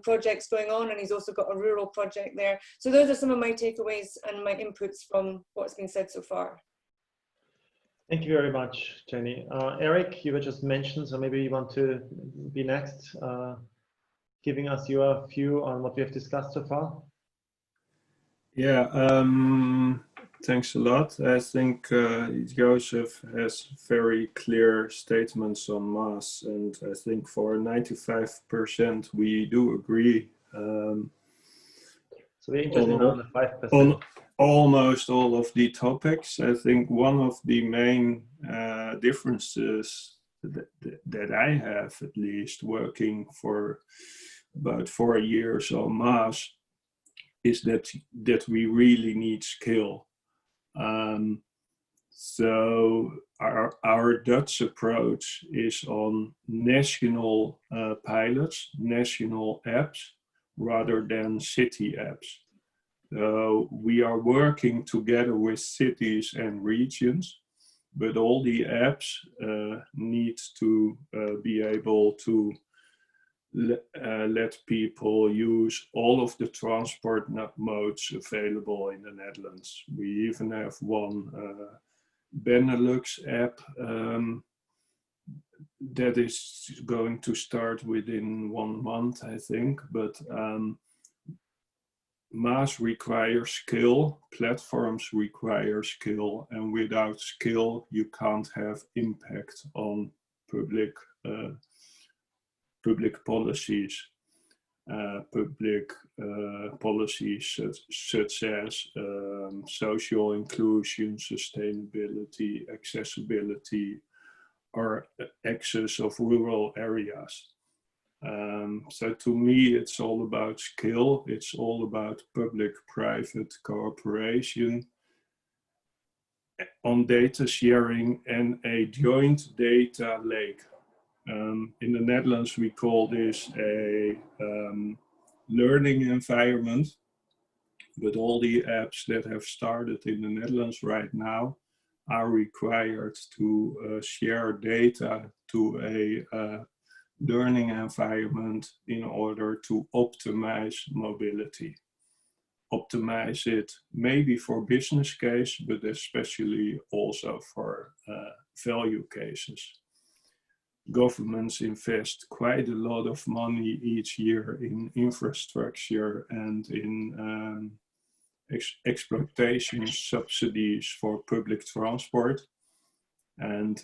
projects going on, and he's also got a rural project there. So those are some of my takeaways and my inputs from what's been said so far. Thank you very much, Jenny. Eric, you were just mentioned, so maybe you want to be next, giving us your view on what we have discussed so far. Yeah, thanks a lot. I think Joseph has very clear statements on MaaS, and I think for 95% we do agree. So we're interested on the 5%. Almost all of the topics. I think one of the main differences that I have, at least working for about 4 years on MaaS, is that we really need skill. So our Dutch approach is on national pilots, national apps, rather than city apps. So we are working together with cities and regions, but all the apps need to be able to let people use all of the transport modes available in the Netherlands. We even have one Benelux app that is going to start within 1 month, I think, but MaaS requires skill, platforms require skill, and without skill you can't have impact on public policies. Policies such as social inclusion, sustainability, accessibility, or access of rural areas. So to me, it's all about skill. It's all about public-private cooperation on data sharing and a joint data lake. In the Netherlands, we call this a learning environment, but all the apps that have started in the Netherlands right now are required to share data to a learning environment in order to optimize mobility. Optimize it maybe for business case, but especially also for value cases. Governments invest quite a lot of money each year in infrastructure and in exploitation subsidies for public transport. And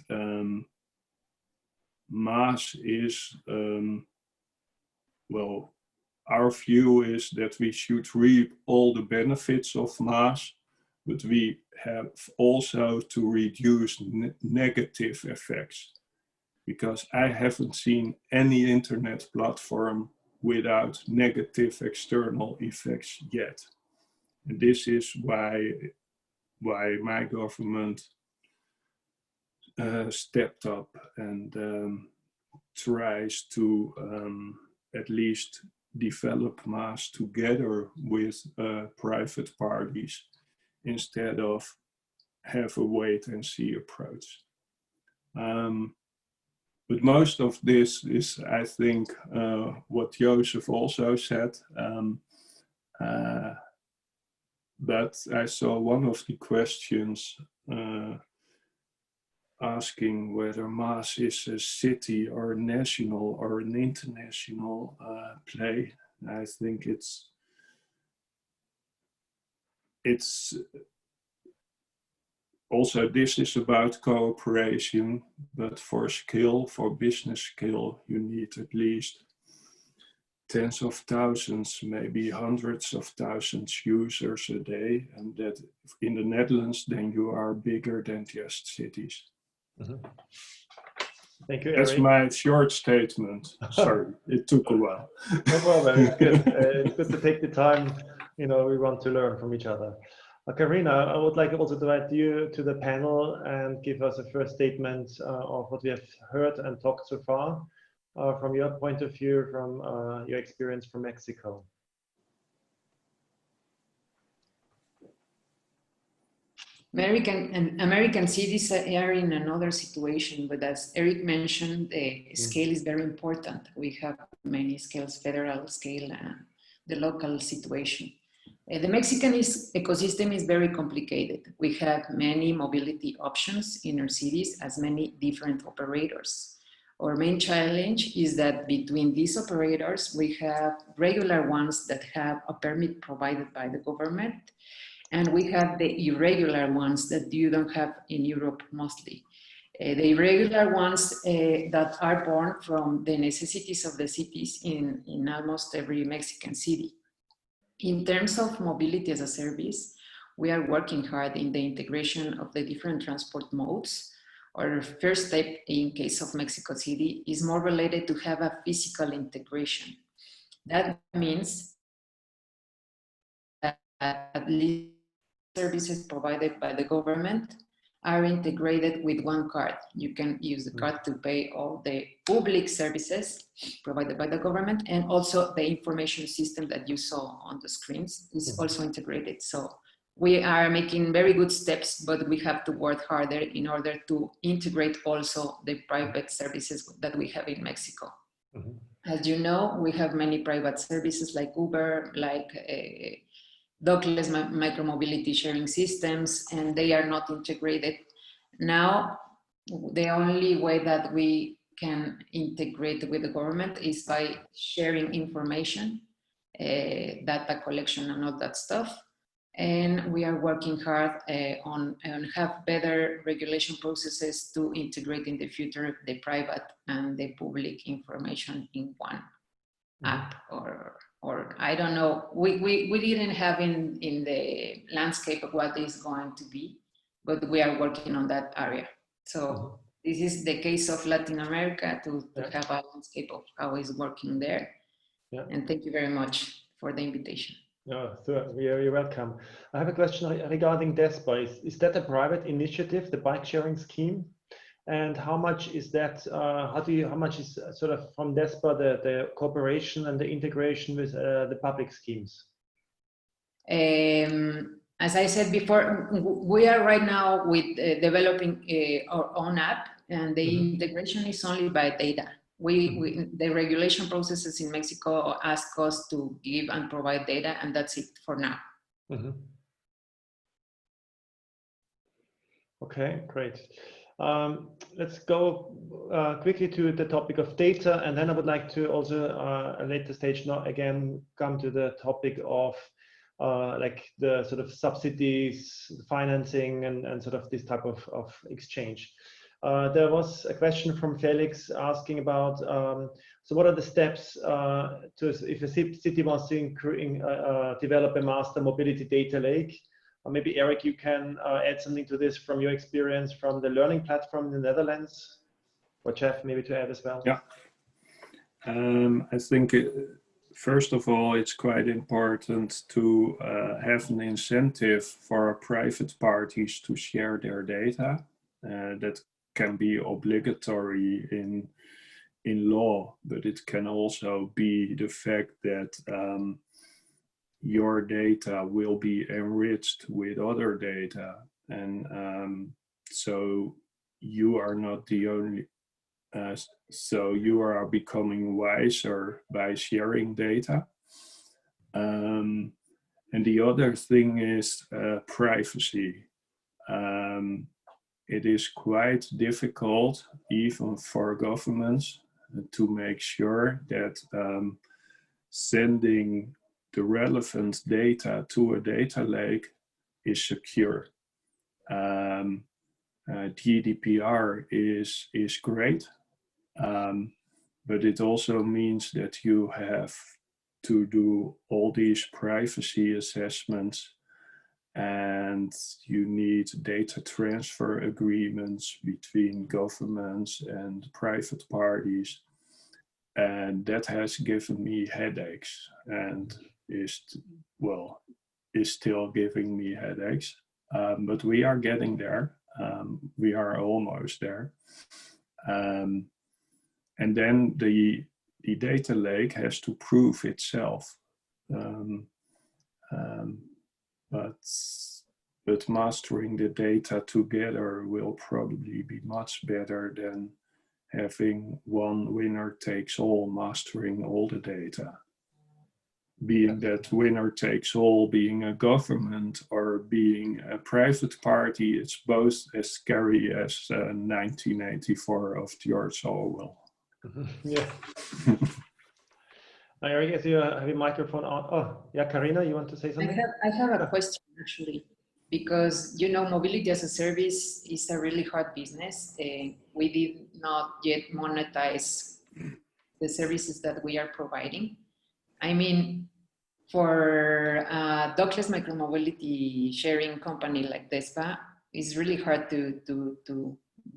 MaaS is, well, our view is that we should reap all the benefits of MaaS, but we have also to reduce negative effects, because I haven't seen any internet platform without negative external effects yet. And this is why my government stepped up and tries to at least develop MaaS together with private parties instead of have a wait and see approach. But most of this is, I think, what Joseph also said. But I saw one of the questions asking whether MaaS is a city or a national or an international play. I think it's also, this is about cooperation, but for skill, for business skill, you need at least tens of thousands, maybe hundreds of thousands users a day. And that in the Netherlands, then you are bigger than just cities. Mm-hmm. Thank you, Eric. That's my short statement. Sorry, it took a while. No problem, it's good. It's good to take the time, we want to learn from each other. Karina, I would like also to invite you to the panel and give us a first statement of what we have heard and talked so far from your point of view, from your experience from Mexico. American cities are in another situation, but as Eric mentioned, the scale is very important. We have many scales, federal scale and the local situation. The Mexican ecosystem is very complicated. We have many mobility options in our cities as many different operators. Our main challenge is that between these operators, we have regular ones that have a permit provided by the government, and we have the irregular ones that you don't have in Europe mostly. The irregular ones that are born from the necessities of the cities in almost every Mexican city. In terms of mobility as a service, we are working hard in the integration of the different transport modes. Our first step in case of Mexico City is more related to have a physical integration. That means that at least services provided by the government are integrated with one card. You can use the card to pay all the public services provided by the government, and also the information system that you saw on the screens is also integrated. So we are making very good steps, but we have to work harder in order to integrate also the private services that we have in Mexico. As you know, we have many private services like Uber, like dockless micromobility sharing systems, and they are not integrated. Now, the only way that we can integrate with the government is by sharing information, data collection and all that stuff. And we are working hard on have better regulation processes to integrate in the future the private and the public information in one app or I don't know. We didn't have in the landscape of what is going to be, but we are working on that area. So this is the case of Latin America to have a landscape of how it's working there. And thank you very much for the invitation. No, so you're welcome. I have a question regarding DEZBA. Is that a private initiative, the bike sharing scheme? And how much is that? How much is sort of from DEZBA the cooperation and the integration with the public schemes? As I said before, we are right now with developing our own app, and the integration is only by data. The regulation processes in Mexico ask us to give and provide data, and that's it for now. Okay, great. Let's go quickly to the topic of data, and then I would like to also at a later stage now again come to the topic of like the sort of subsidies, financing, and sort of this type of exchange. There was a question from Felix asking about, so what are the steps if a city wants to develop a master mobility data lake? Or maybe Eric, you can add something to this from your experience from the learning platform in the Netherlands, or Jeff maybe to add as well. Yeah, I think first of all, it's quite important to have an incentive for private parties to share their data. That can be obligatory in law, but it can also be the fact that your data will be enriched with other data, and so you are not the only. So you are becoming wiser by sharing data. And the other thing is privacy. It is quite difficult, even for governments, to make sure that sending the relevant data to a data lake is secure. GDPR is great, but it also means that you have to do all these privacy assessments, and you need data transfer agreements between governments and private parties. And that has given me headaches, and is still giving me headaches. But we are getting there. We are almost there. And then the data lake has to prove itself. But mastering the data together will probably be much better than having one winner takes all mastering all the data. Being that winner takes all, being a government or being a private party, it's both as scary as 1984 of George Orwell. Yeah. Eric, as you have your microphone on. Oh, yeah, Karina, you want to say something? I have a question actually, because mobility as a service is a really hard business. We did not yet monetize the services that we are providing. I mean, for a dockless micromobility sharing company like DEZBA, it's really hard to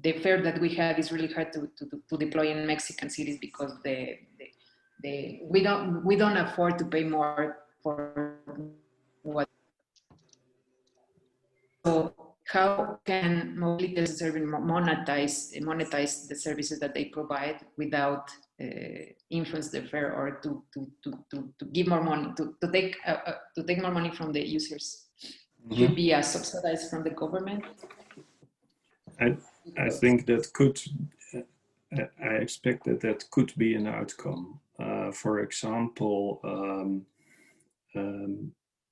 the fare that we have is really hard to deploy in Mexican cities, because we don't afford to pay more for what. So how can mobility as a service monetize the services that they provide without influence the fare, or to give more money, to take more money from the users? Mm-hmm. Should be subsidized from the government? I think that could, I expect that could be an outcome. For example,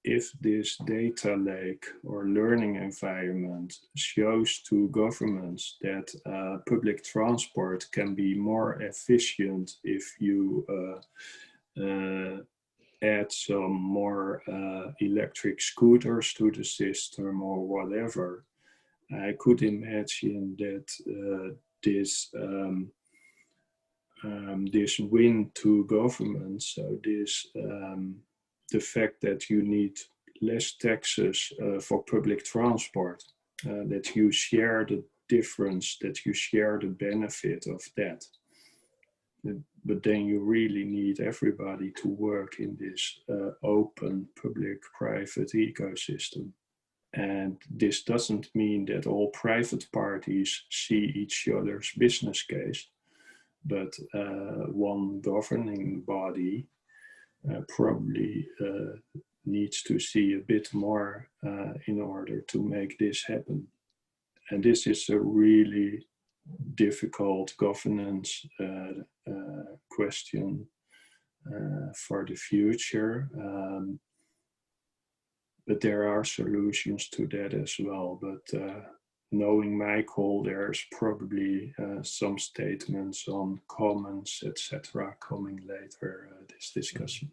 if this data lake or learning environment shows to governments that public transport can be more efficient if you add some more electric scooters to the system or whatever, I could imagine that this win to governments, so this the fact that you need less taxes for public transport, that you share the difference, that you share the benefit of that. But then you really need everybody to work in this open public-private ecosystem. And this doesn't mean that all private parties see each other's business case, but one governing body probably needs to see a bit more in order to make this happen. And this is a really difficult governance question for the future. But there are solutions to that as well. But knowing Michael, there's probably some statements on commons, etc., coming later this discussion.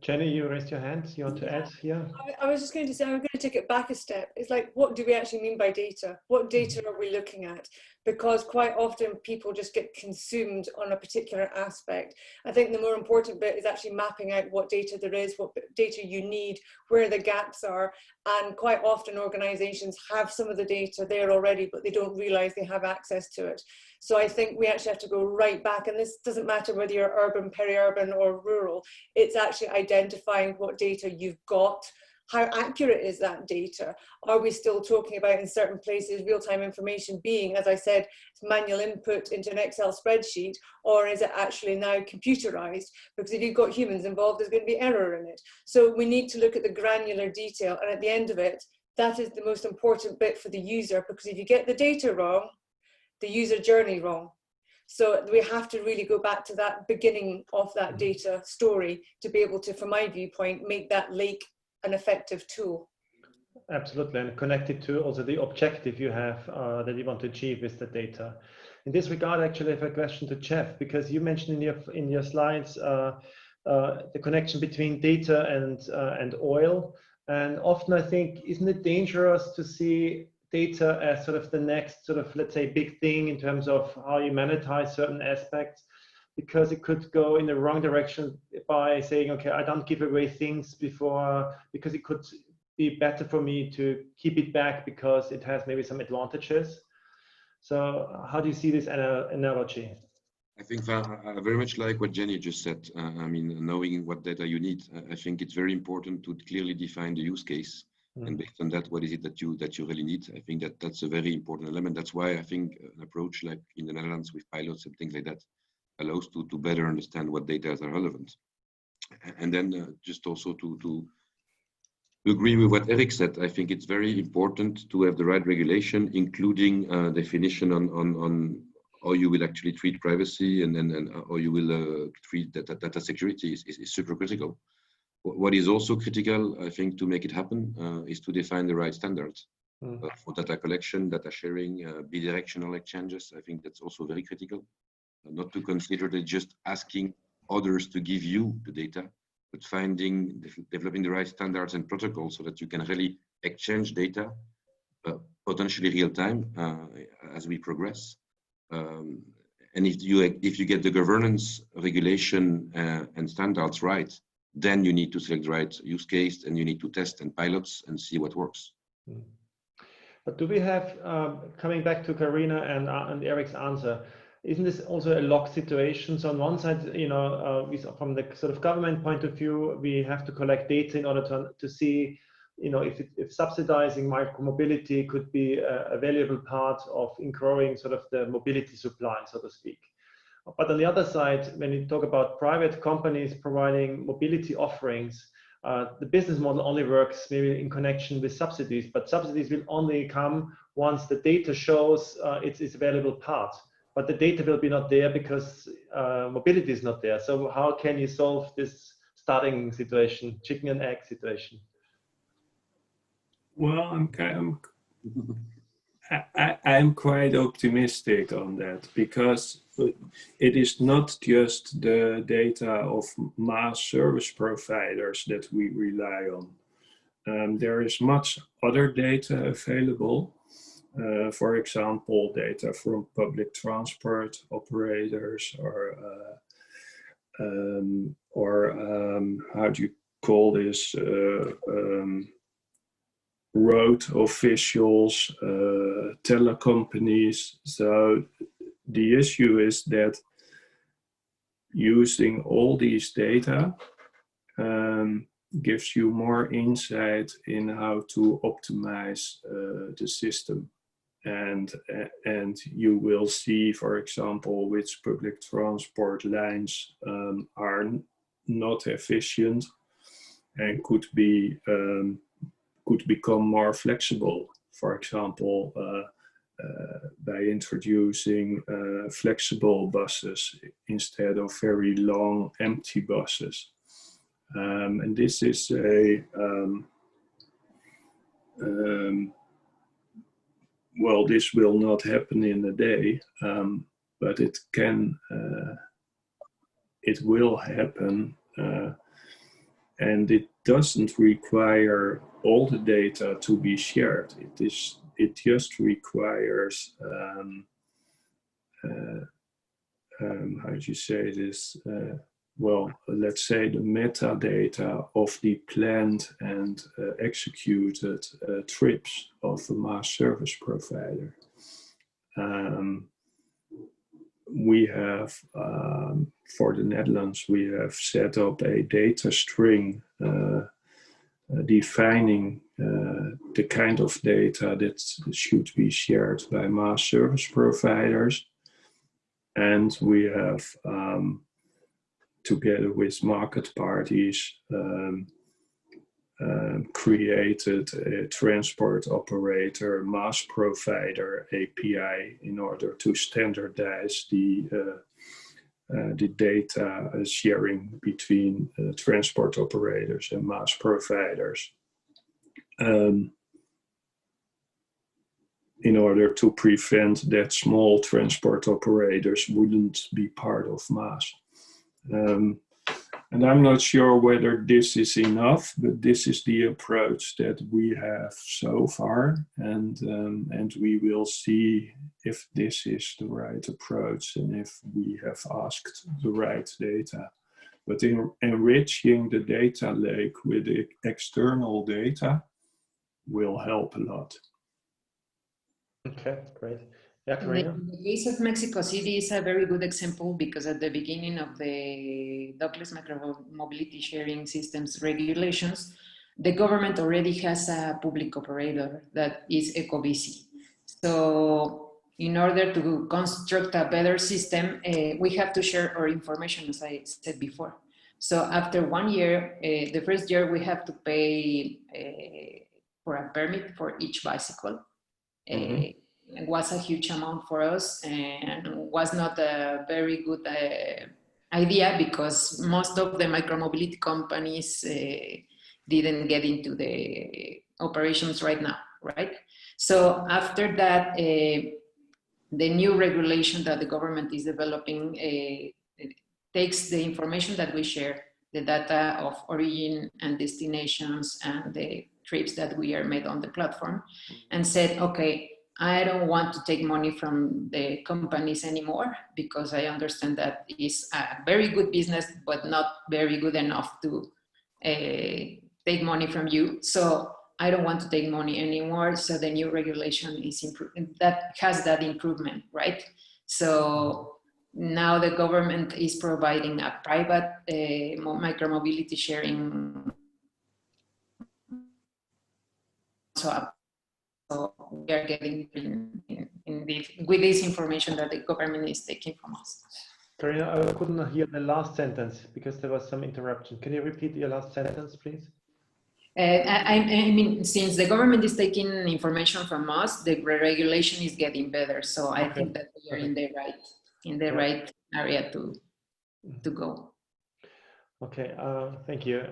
Jenny, you raised your hand. You want to add here? I was just going to say, I'm going to take it back a step. It's like, what do we actually mean by data? What data are we looking at? Because quite often people just get consumed on a particular aspect. I think the more important bit is actually mapping out what data there is, what data you need, where the gaps are. And quite often organizations have some of the data there already, but they don't realize they have access to it. So I think we actually have to go right back, and this doesn't matter whether you're urban, peri-urban or rural, it's actually identifying what data you've got. How accurate is that data? Are we still talking about in certain places real-time information being, as I said, manual input into an Excel spreadsheet, or is it actually now computerized? Because if you've got humans involved, there's going to be error in it. So we need to look at the granular detail, and at the end of it, that is the most important bit for the user, because if you get the data wrong, the user journey wrong. So we have to really go back to that beginning of that data story to be able to, from my viewpoint, make that lake an effective tool. Absolutely, and connected to also the objective you have that you want to achieve with the data. In this regard, actually, I have a question to Jeff, because you mentioned in your slides the connection between data and oil, and often I think, isn't it dangerous to see data as sort of the next sort of, let's say, big thing in terms of how you monetize certain aspects, because it could go in the wrong direction by saying, okay, I don't give away things before, because it could be better for me to keep it back because it has maybe some advantages. So how do you see this analogy? I think I very much like what Jenny just said. I mean, knowing what data you need, I think it's very important to clearly define the use case. And based on that, what is it that you really need? I think that's a very important element. That's why I think an approach like in the Netherlands with pilots and things like that allows to better understand what data are relevant. And then just also to agree with what Eric said, I think it's very important to have the right regulation, including definition on how you will actually treat privacy and how you will treat data security is super critical. What is also critical, I think, to make it happen is to define the right standards for data collection, data sharing, bidirectional exchanges. I think that's also very critical. Not to consider that just asking others to give you the data, but developing the right standards and protocols so that you can really exchange data, potentially real time as we progress. And if you get the governance, regulation, and standards right, then you need to select the right use case and you need to test and pilots and see what works. But do we have, coming back to Karina and Eric's answer, isn't this also a locked situation? So on one side, you know, from the sort of government point of view, we have to collect data in order to see, you know, if subsidizing micromobility could be a valuable part of growing sort of the mobility supply, so to speak. But on the other side, when you talk about private companies providing mobility offerings, the business model only works maybe in connection with subsidies, but subsidies will only come once the data shows its available part. But the data will be not there because mobility is not there. So how can you solve this starting situation, chicken and egg situation? Well, I'm quite optimistic on that, because it is not just the data of MaaS service providers that we rely on. There is much other data available. For example, data from public transport operators or how do you call this? Road officials, telecompanies. So the issue is that using all these data gives you more insight in how to optimize the system. And you will see, for example, which public transport lines are not efficient and could become more flexible, for example, by introducing flexible buses instead of very long empty buses. And this is well, this will not happen in a day, but it will happen and it doesn't require all the data to be shared. It just requires how do you say this? Well, let's say the metadata of the planned and executed trips of a MaaS service provider. We have, for the Netherlands, we have set up a data string defining the kind of data that should be shared by MaaS service providers. And we have, together with market parties, created a transport operator MaaS provider API in order to standardize the data sharing between transport operators and MaaS providers, in order to prevent that small transport operators wouldn't be part of MaaS. And I'm not sure whether this is enough, but this is the approach that we have so far, and we will see if this is the right approach and if we have asked the right data. But in enriching the data lake with the external data will help a lot. Okay, great. Yeah, Karina? The case of Mexico City is a very good example, because at the beginning of the dockless micromobility sharing systems regulations, the government already has a public operator that is Ecobici. So in order to construct a better system, we have to share our information, as I said before. So after 1 year, the first year we have to pay for a permit for each bicycle. It was a huge amount for us, and was not a very good idea, because most of the micromobility companies didn't get into the operations right now, right? So after that, the new regulation that the government is developing takes the information that we share, the data of origin and destinations and the trips that we are made on the platform, and said, okay, I don't want to take money from the companies anymore, because I understand that is a very good business, but not very good enough to take money from you. So I don't want to take money anymore. So the new regulation is that has that improvement, right? So now the government is providing a private micromobility sharing. So we are getting with this information that the government is taking from us. Karina, I couldn't hear the last sentence because there was some interruption. Can you repeat your last sentence, please? I mean, since the government is taking information from us, the regulation is getting better. So I think that we are in the right area to go. Okay, thank you.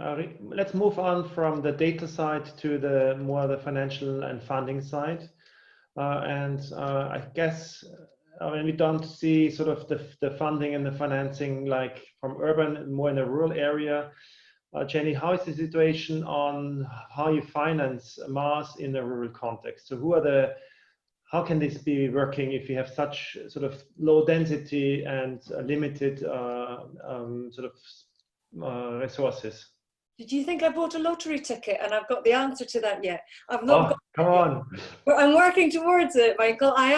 Let's move on from the data side to the more the financial and funding side. I guess we don't see sort of the funding and the financing like from urban, more in the rural area. Jenny, how is the situation on how you finance MaaS in the rural context? So how can this be working if you have such sort of low density and limited sort of resources? Did you think I bought a lottery ticket and I've got the answer to that yet? I've not got come on. But I'm working towards it, Michael. I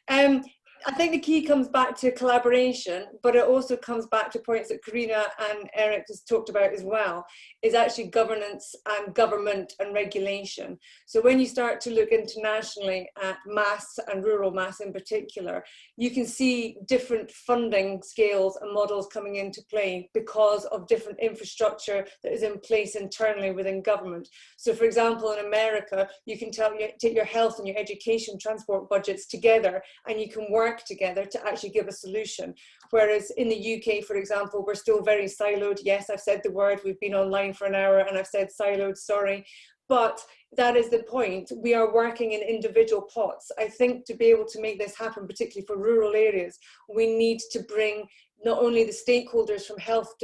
am. I think the key comes back to collaboration, but it also comes back to points that Karina and Eric has talked about as well, is actually governance and government and regulation. So when you start to look internationally at MaaS and rural MaaS in particular, you can see different funding scales and models coming into play because of different infrastructure that is in place internally within government. So for example, in America, you can take your health and your education transport budgets together, and you can work together to actually give a solution. Whereas in the UK, for example, we're still very siloed. Yes, I've said the word, we've been online for an hour and I've said siloed, sorry. But that is the point. We are working in individual pots. I think to be able to make this happen, particularly for rural areas, we need to bring not only the stakeholders from health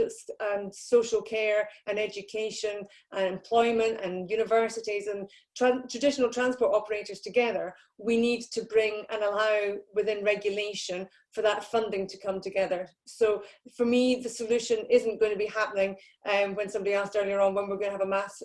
and social care and education and employment and universities and traditional transport operators together, we need to bring and allow within regulation for that funding to come together. So for me, the solution isn't going to be happening when somebody asked earlier on when we're going to have a MaaS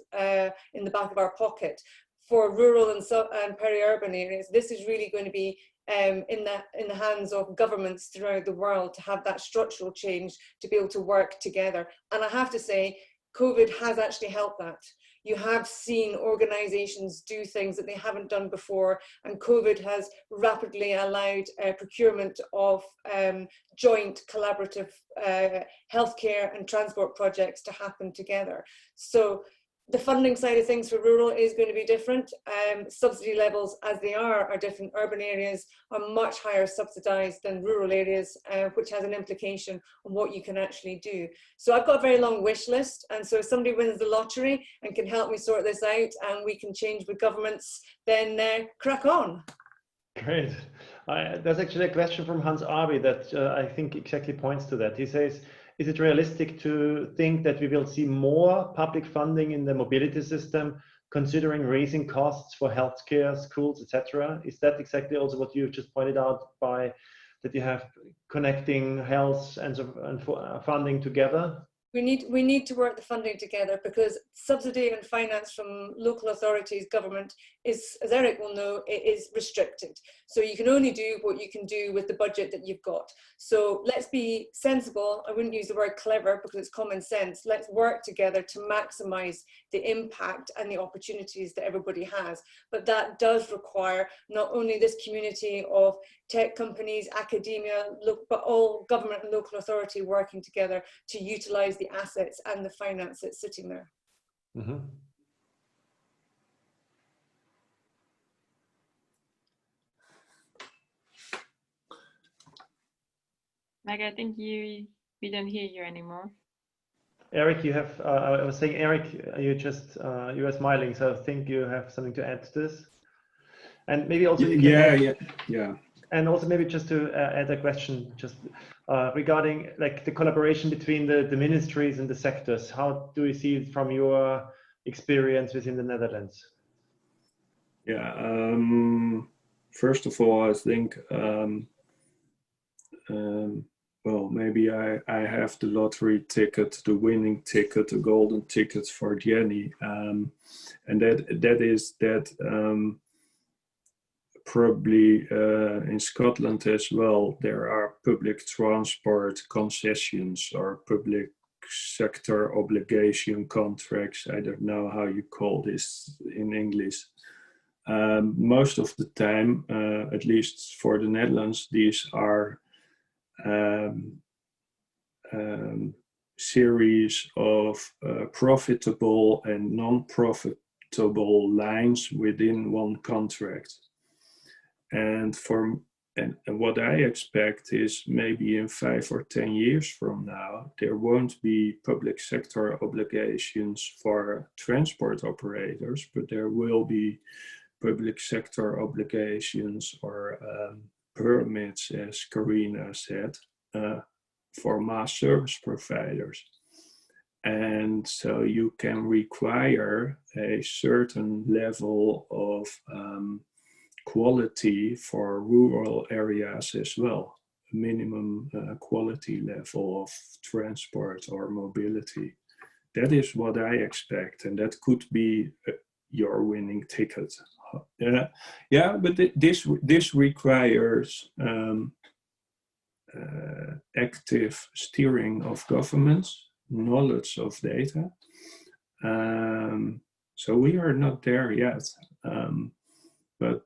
in the back of our pocket. For rural and peri-urban areas, this is really going to be in the hands of governments throughout the world to have that structural change to be able to work together. And I have to say, COVID has actually helped that. You have seen organizations do things that they haven't done before, and COVID has rapidly allowed procurement of joint collaborative healthcare and transport projects to happen together. So the funding side of things for rural is going to be different. Subsidy levels as they are different. Urban areas are much higher subsidized than rural areas, which has an implication on what you can actually do. So I've got a very long wish list, and so if somebody wins the lottery and can help me sort this out and we can change with governments, then crack on. Great. There's actually a question from Hans Arby that I think exactly points to that. He says, is it realistic to think that we will see more public funding in the mobility system, considering raising costs for healthcare, schools, etc.? Is that exactly also what you just pointed out by that you have connecting health and funding together? We need to work the funding together, because subsidy and finance from local authorities, government is, as Eric will know, it is restricted. So you can only do what you can do with the budget that you've got. So let's be sensible. I wouldn't use the word clever because it's common sense. Let's work together to maximize the impact and the opportunities that everybody has. But that does require not only this community of tech companies, academia, but all government and local authority working together to utilize the assets and the finance that's sitting there. Mm-hmm. Meg, I think we don't hear you anymore. Eric, you have, I was saying, Eric, you are smiling, so I think you have something to add to this. And maybe also you can yeah. And also maybe just to add a question, just regarding like the collaboration between the ministries and the sectors. How do you see it from your experience within the Netherlands? Yeah, first of all, I think, well, maybe I have the lottery ticket, the winning ticket, the golden ticket for Jenny. And that is that probably in Scotland as well, there are public transport concessions or public sector obligation contracts. I don't know how you call this in English. Most of the time, at least for the Netherlands, these are series of profitable and non-profitable lines within one contract. And what I expect is maybe in 5 or 10 years from now, there won't be public sector obligations for transport operators, but there will be public sector obligations or permits, as Karina said, for MaaS service providers. And so you can require a certain level of quality for rural areas as well, a minimum quality level of transport or mobility. That is what I expect, and that could be your winning ticket. Yeah, but this requires active steering of governments, knowledge of data. So we are not there yet, but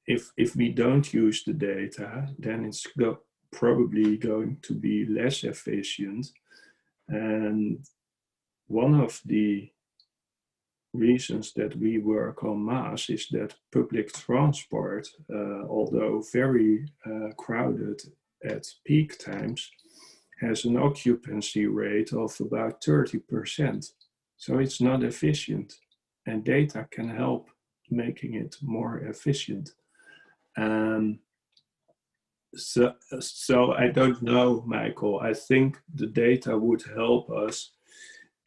if we don't use the data, then it's probably going to be less efficient. And one of the reasons that we work on MaaS is that public transport, although very crowded at peak times, has an occupancy rate of about 30%. So it's not efficient, and data can help making it more efficient. So I don't know, Michael. I think the data would help us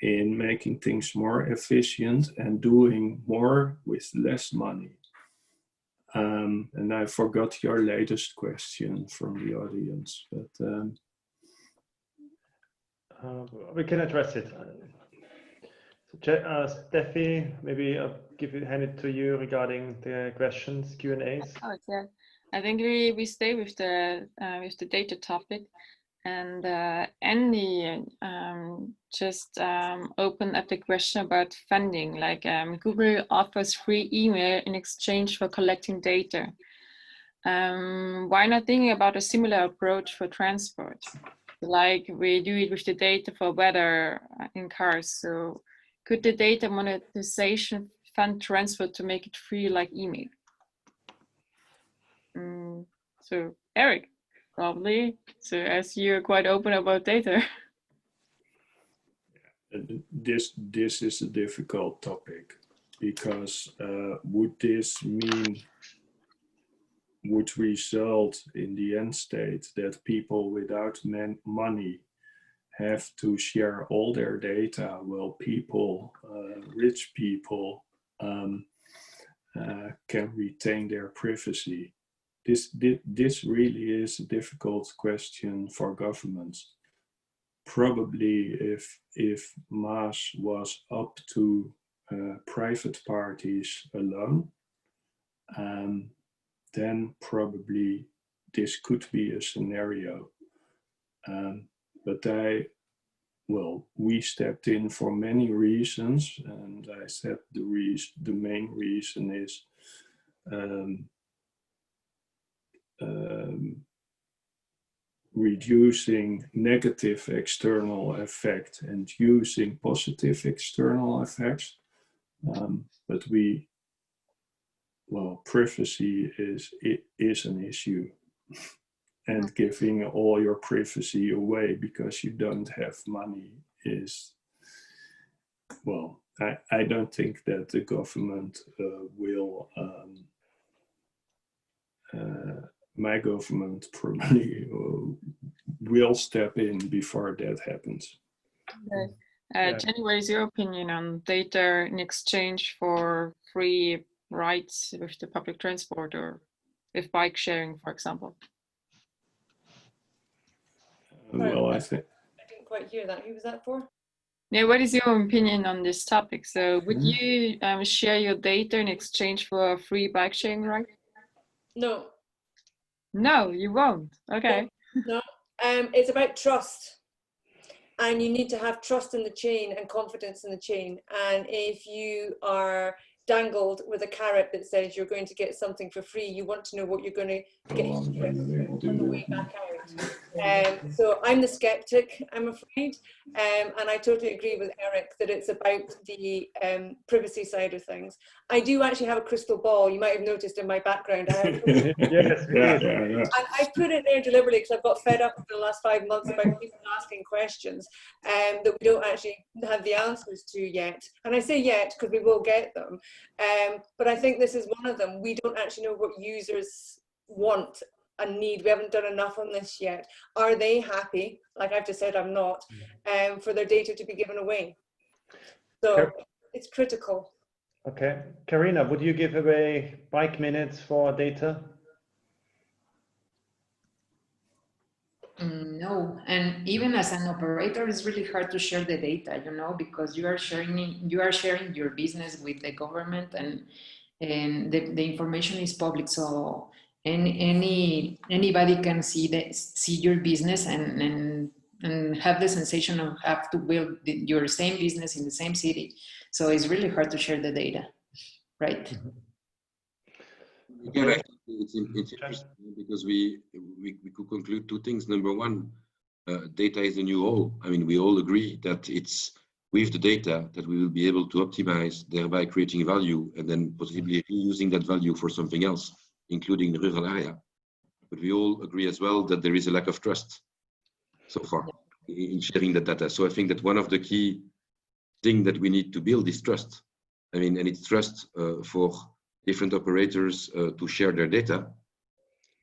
in making things more efficient and doing more with less money. And I forgot your latest question from the audience, but we can address it. Steffi, maybe I'll hand it to you regarding the questions, Q&As. Oh, yeah. I think we stay with the data topic, and Andy just opened up the question about funding. Like Google offers free email in exchange for collecting data. Why not thinking about a similar approach for transport? Like we do it with the data for weather in cars. So could the data monetization fund transfer to make it free like email? So Eric, probably. So as you're quite open about data. This is a difficult topic, because would result in the end state that people without money have to share all their data, while people, rich people, can retain their privacy? This really is a difficult question for governments. Probably if MaaS was up to private parties alone, then probably this could be a scenario. But we stepped in for many reasons, and I said the main reason is reducing negative external effect and using positive external effects. But privacy is an issue, and giving all your privacy away because you don't have money is, I don't think that the government will. My government probably will step in before that happens. Okay. Jenny, what is your opinion on data in exchange for free rides with the public transport or with bike sharing, for example? I think I didn't quite hear that. Who was that for? Yeah, what is your opinion on this topic? So would you share your data in exchange for a free bike sharing ride? No. No, you won't. Okay. No. It's about trust. And you need to have trust in the chain and confidence in the chain. And if you are dangled with a carrot that says you're going to get something for free, you want to know what you're going to get on the way back out. So I'm the skeptic, I'm afraid. And I totally agree with Eric that it's about the privacy side of things. I do actually have a crystal ball. You might have noticed in my background. I have Yes, we did. And I put it there deliberately because I've got fed up for the last 5 months about people asking questions that we don't actually have the answers to yet. And I say yet because we will get them. But I think this is one of them. We don't actually know what users want and need. We haven't done enough on this yet. Are they happy? Like I've just said, I'm not, for their data to be given away. So it's critical. Okay. Karina, would you give away bike minutes for data? No, and even as an operator, it's really hard to share the data, because you are sharing your business with the government, and the information is public, so anybody can see your business and have the sensation of have to build your same business in the same city. So it's really hard to share the data, right? Yeah, it's interesting because we could conclude two things. Number one, data is the new oil. I mean, we all agree that it's with the data that we will be able to optimize, thereby creating value and then possibly reusing that value for something else, including the rural area. But we all agree as well that there is a lack of trust so far in sharing that data. So I think that one of the key things that we need to build is trust. I mean, and it's trust for different operators to share their data,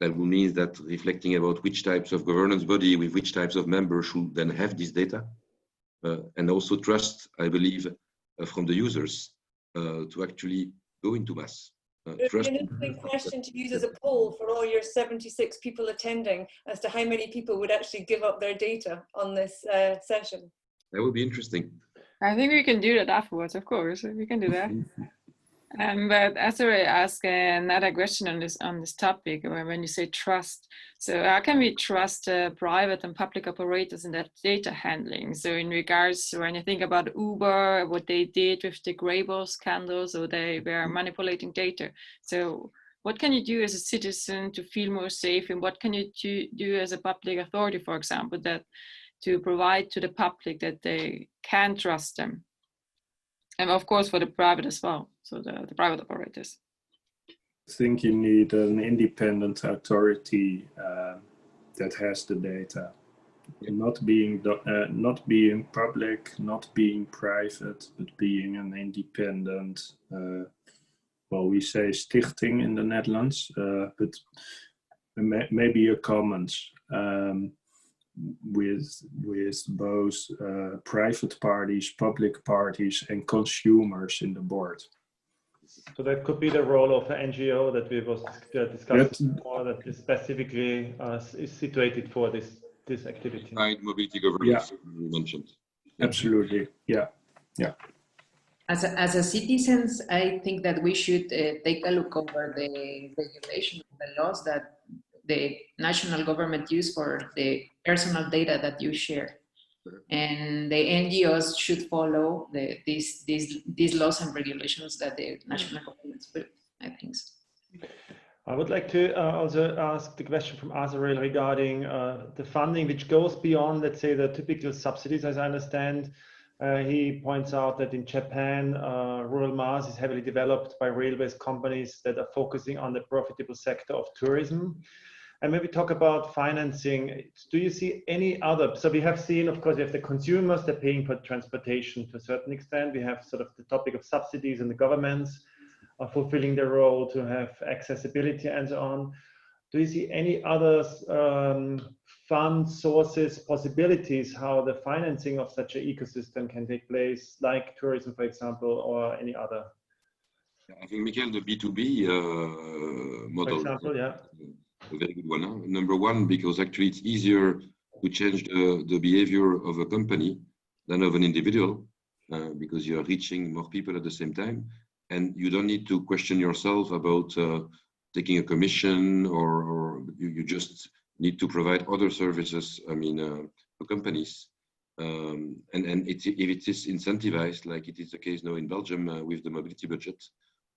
That will mean that reflecting about which types of governance body with which types of members should then have this data, and also trust, I believe, from the users to actually go into MaaS. It would be an interesting question to use as a poll for all your 76 people attending as to how many people would actually give up their data on this session. That would be interesting. I think we can do that afterwards, of course. We can do that. But Azure asked another question on this topic, when you say trust. So how can we trust private and public operators in that data handling? So in regards to when you think about Uber, what they did with the Greybull scandal, so they were manipulating data. So what can you do as a citizen to feel more safe, and what can you do as a public authority, for example, that to provide to the public that they can trust them? And of course for the private as well, so the private operators. I think you need an independent authority that has the data, not being public, not being private, but being an independent. Well, we say stichting in the Netherlands, but maybe a commons. With both private parties, public parties, and consumers in the board. So that could be the role of an NGO that we was discussing before, that is specifically is situated for this activity. Mobility governance, you mentioned. Absolutely, yeah. As a citizens, I think that we should take a look over the regulation, the laws that the national government use for the personal data that you share, and the NGOs should follow these laws and regulations that the national governments put. I think so. I would like to also ask the question from Azrael regarding the funding, which goes beyond, let's say, the typical subsidies. As I understand, he points out that in Japan, rural MaaS is heavily developed by railways companies that are focusing on the profitable sector of tourism. And when we talk about financing, do you see any other? So we have seen, of course, we have the consumers, they're paying for transportation to a certain extent. We have sort of the topic of subsidies, and the governments are fulfilling their role to have accessibility and so on. Do you see any other fund sources, possibilities, how the financing of such an ecosystem can take place, like tourism, for example, or any other? I think, Michael, the B2B model. For example, yeah. A very good one. Huh? Number one, because actually it's easier to change the behavior of a company than of an individual, because you are reaching more people at the same time, and you don't need to question yourself about taking a commission, or you just need to provide other services, I mean, for companies. And if it is incentivized, like it is the case now in Belgium with the mobility budget,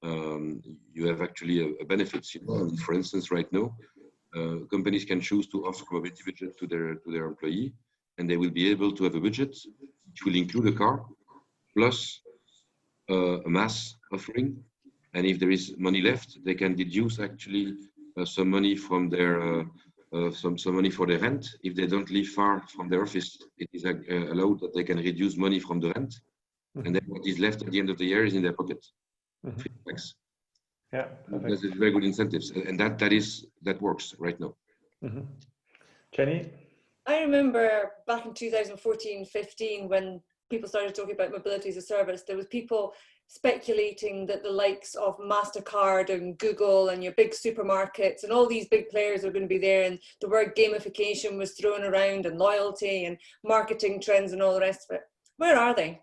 you have actually a benefits. You know? For instance, right now, companies can choose to offer mobility budget to their employee, and they will be able to have a budget which will include a car plus a MaaS offering. And if there is money left, they can deduce actually some money from their some money for the rent. If they don't live far from their office, it is allowed that they can reduce money from the rent, and then what is left at the end of the year is in their pocket. Thanks. Yeah, that's very good incentives, and that works right now. Jenny? I remember back in 2014-15 when people started talking about mobility as a service, there was people speculating that the likes of MasterCard and Google and your big supermarkets and all these big players are going to be there, and the word gamification was thrown around, and loyalty and marketing trends and all the rest of it. Where are they?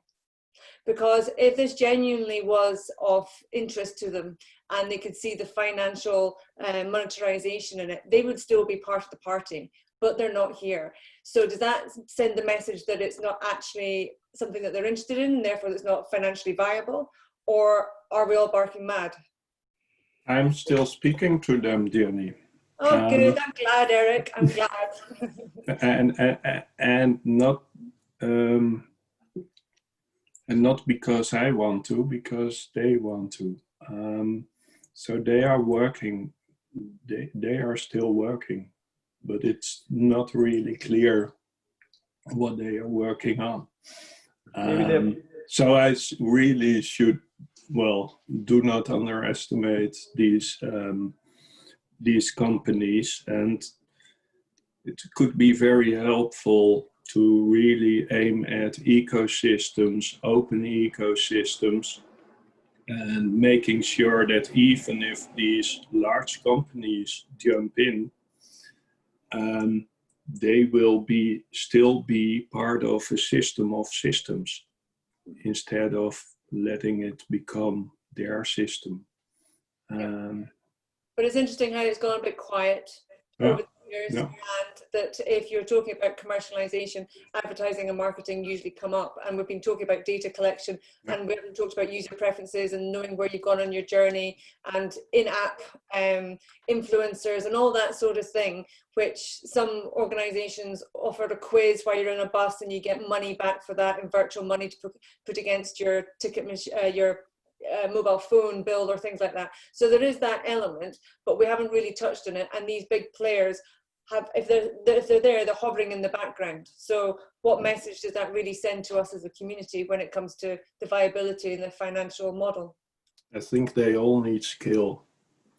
Because if this genuinely was of interest to them and they could see the financial monetarization in it, they would still be part of the party, but they're not here. So does that send the message that it's not actually something that they're interested in, and therefore it's not financially viable? Or are we all barking mad? I'm still speaking to them, Jenny. Oh, good. I'm glad, Eric. I'm glad. and not because I want to, because they want to. So they are working. They are still working, but it's not really clear what they are working on. So I really should, well, do not underestimate these these companies, and it could be very helpful to really aim at ecosystems, open ecosystems, and making sure that even if these large companies jump in, they will still be part of a system of systems instead of letting it become their system. But it's interesting how it's gone a bit quiet over the years, and that if you're talking about commercialization, advertising and marketing usually come up, and we've been talking about data collection, and we haven't talked about user preferences and knowing where you've gone on your journey, and in-app influencers and all that sort of thing, which some organizations offered a quiz while you're in a bus and you get money back for that, and virtual money to put against your ticket, your mobile phone bill or things like that. So there is that element, but we haven't really touched on it, and these big players have, if they're there, they're hovering in the background. So what message does that really send to us as a community when it comes to the viability and the financial model? I think they all need skill,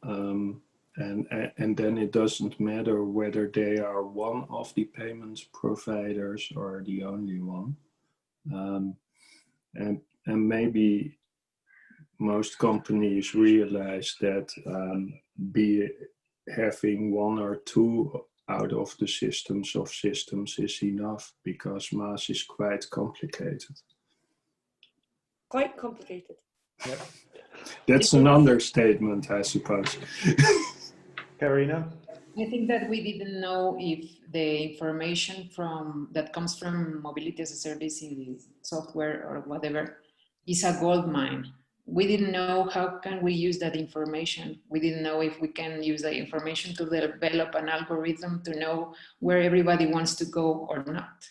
and then it doesn't matter whether they are one of the payments providers or the only one, and maybe most companies realize that having one or two out of the systems of systems is enough, because MaaS is quite complicated. Quite complicated. Yep. That's an understatement, I suppose. Karina? I think that we didn't know if the information that comes from mobility as a service in software or whatever is a gold mine. We didn't know how can we use that information. We didn't know if we can use the information to develop an algorithm to know where everybody wants to go or not.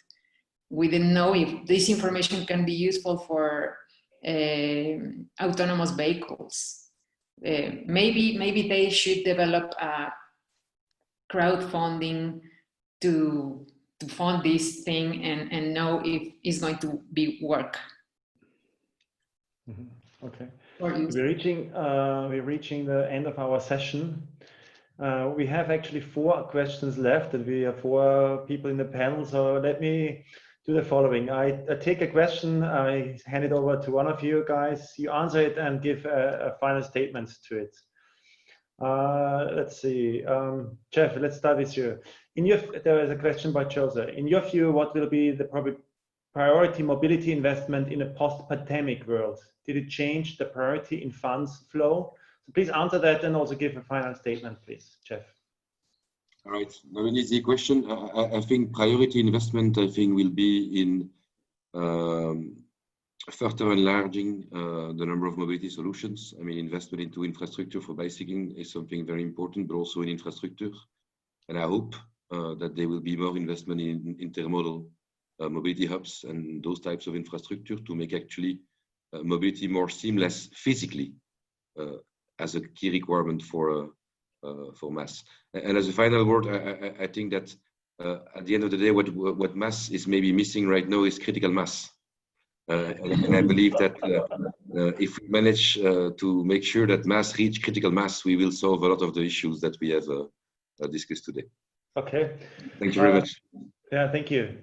We didn't know if this information can be useful for autonomous vehicles. Maybe they should develop a crowdfunding to fund this thing and know if it's going to work. Mm-hmm. Okay, we're reaching the end of our session. We have actually 4 questions left, and we have 4 people in the panel. So let me do the following. I take a question, I hand it over to one of you guys. You answer it and give a final statement to it. Let's see, Jeff, let's start with you. There is a question by Joseph. In your view, what will be the priority mobility investment in a post-pandemic world? Did it change the priority in funds flow? So please answer that and also give a final statement, please, Jeff. All right, now an easy question. I think priority investment, will be in further enlarging the number of mobility solutions. Investment into infrastructure for bicycling is something very important, but also in infrastructure. And I hope that there will be more investment in intermodal mobility hubs and those types of infrastructure to make actually mobility more seamless physically as a key requirement for MaaS. And as a final word, I think that at the end of the day, what MaaS is maybe missing right now is critical mass. And I believe that if we manage to make sure that MaaS reach critical mass, we will solve a lot of the issues that we have discussed today. Okay. Thank you very much. Yeah, thank you,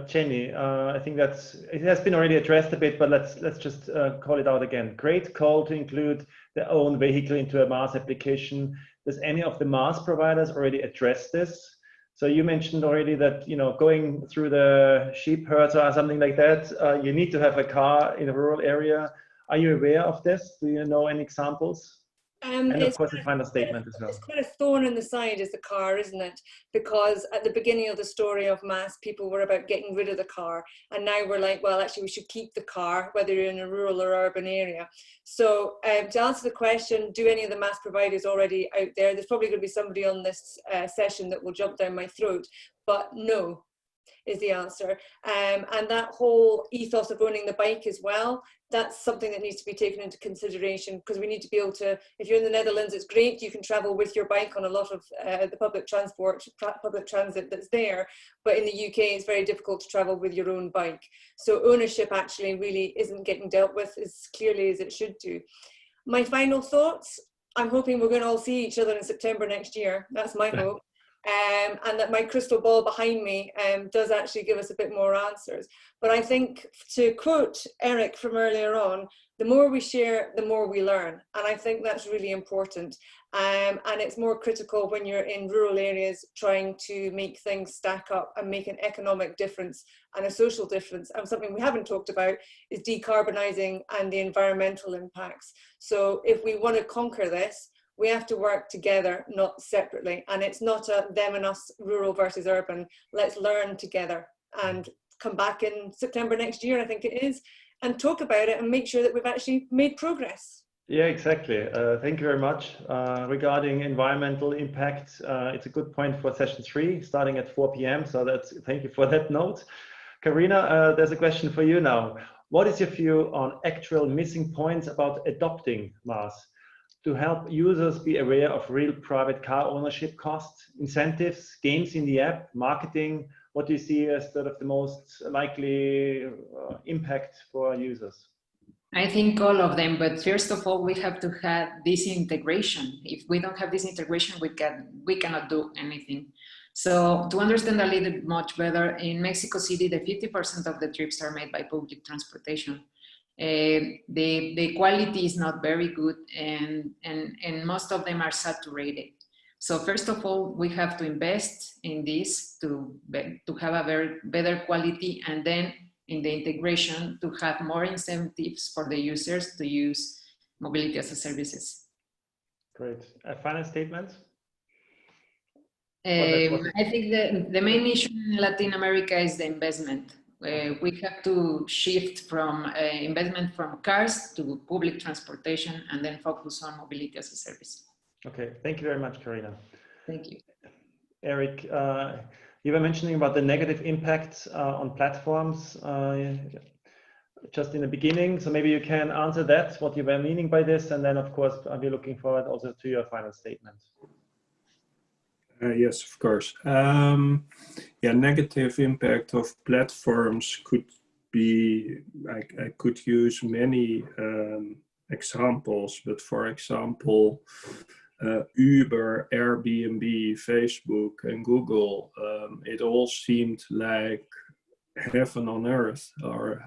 Jenny. I think it has been already addressed a bit, but let's just call it out again. Great call to include their own vehicle into a MaaS application. Does any of the MaaS providers already address this? So you mentioned already that going through the sheep herds or something like that, you need to have a car in a rural area. Are you aware of this? Do you know any examples? And of course, a final statement as well. It's quite a thorn in the side is the car, isn't it? Because at the beginning of the story of MaaS, people were about getting rid of the car. And now we're like, well, actually, we should keep the car, whether you're in a rural or urban area. So to answer the question, do any of the MaaS providers already out there? There's probably going to be somebody on this session that will jump down my throat, but no is the answer. And that whole ethos of owning the bike as well, that's something that needs to be taken into consideration, because we need to be able to, if you're in the Netherlands, it's great, you can travel with your bike on a lot of the public transit that's there, but in the UK it's very difficult to travel with your own bike. So ownership actually really isn't getting dealt with as clearly as it should do. My final thoughts, I'm hoping we're going to all see each other in September next year. That's my hope. And that my crystal ball behind me does actually give us a bit more answers. But I think, to quote Eric from earlier on, the more we share, the more we learn. And I think that's really important. And it's more critical when you're in rural areas trying to make things stack up and make an economic difference and a social difference. And something we haven't talked about is decarbonising and the environmental impacts. So if we want to conquer this, we have to work together, not separately. And it's not a them and us, rural versus urban. Let's learn together and come back in September next year, I think it is, and talk about it and make sure that we've actually made progress. Yeah, exactly. Thank you very much. Regarding environmental impact, it's a good point for session 3, starting at 4 p.m. So thank you for that note. Karina, there's a question for you now. What is your view on actual missing points about adopting MaaS to help users be aware of real private car ownership costs, incentives, gains in the app, marketing? What do you see as sort of the most likely impact for users? I think all of them, but first of all, we have to have this integration. If we don't have this integration, we cannot do anything. So to understand a little much better, in Mexico City, the 50% of the trips are made by public transportation. The quality is not very good, and most of them are saturated. So first of all, we have to invest in this to have a better quality, and then in the integration to have more incentives for the users to use mobility as a services. Great. A final statement? I think the main issue in Latin America is the investment. We have to shift from investment from cars to public transportation and then focus on mobility as a service. Okay, thank you very much, Karina. Thank you. Eric, you were mentioning about the negative impact on platforms just in the beginning. So maybe you can answer that, what you were meaning by this. And then, of course, I'll be looking forward also to your final statement. Yes, of course. Yeah, negative impact of platforms could be, I could use many examples, but for example, Uber, Airbnb, Facebook, and Google, it all seemed like heaven on earth, or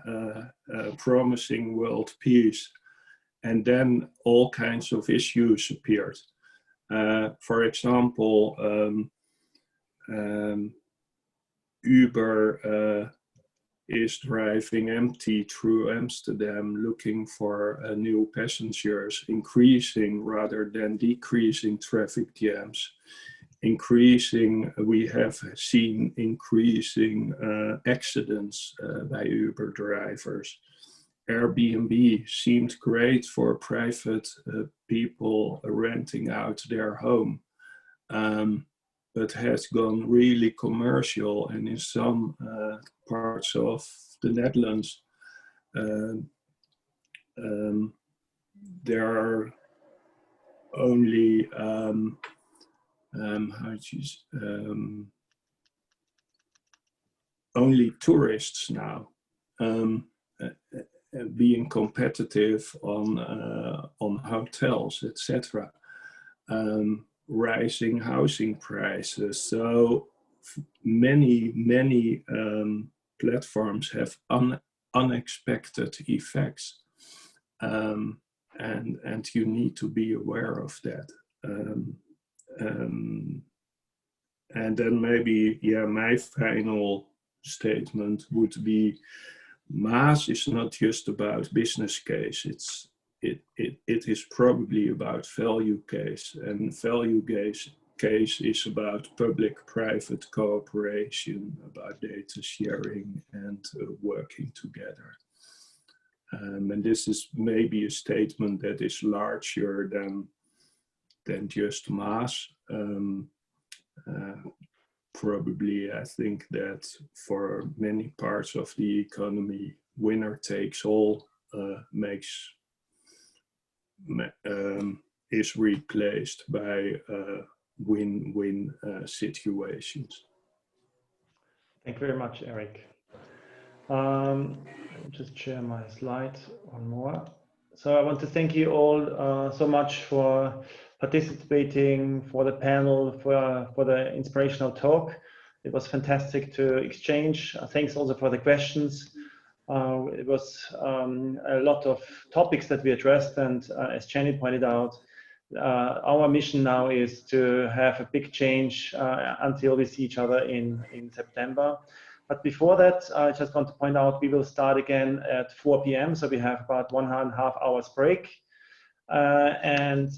promising world peace. And then all kinds of issues appeared. For example, Uber is driving empty through Amsterdam looking for new passengers, increasing rather than decreasing traffic jams. We have seen increasing accidents by Uber drivers. Airbnb seemed great for private people renting out their home, but has gone really commercial, and in some parts of the Netherlands, there are only only tourists now being competitive on hotels, etc. Rising housing prices. So many platforms have unexpected effects, and you need to be aware of that. And then maybe, yeah, my final statement would be, MaaS is not just about business case. It is probably about value case, and value case is about public-private cooperation, about data sharing and working together. And this is maybe a statement that is larger than just MaaS. Probably, I think that for many parts of the economy, winner takes all is replaced by win-win situations. Thank you very much, Eric. I'll just share my slide one more. So I want to thank you all so much for participating, for the panel, for the inspirational talk. It was fantastic to exchange. Thanks also for the questions. It was a lot of topics that we addressed, and as Jenny pointed out, our mission now is to have a big change until we see each other in September. But before that, I just want to point out we will start again at 4 p.m. So we have about 1.5 hours break. And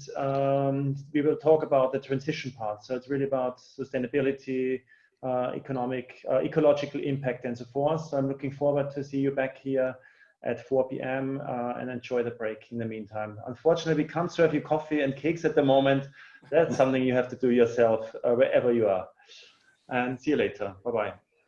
we will talk about the transition part. So it's really about sustainability, ecological impact, and so forth. So I'm looking forward to see you back here at 4 p.m. And enjoy the break in the meantime. Unfortunately, we can't serve you coffee and cakes at the moment. That's something you have to do yourself wherever you are. And see you later. Bye-bye.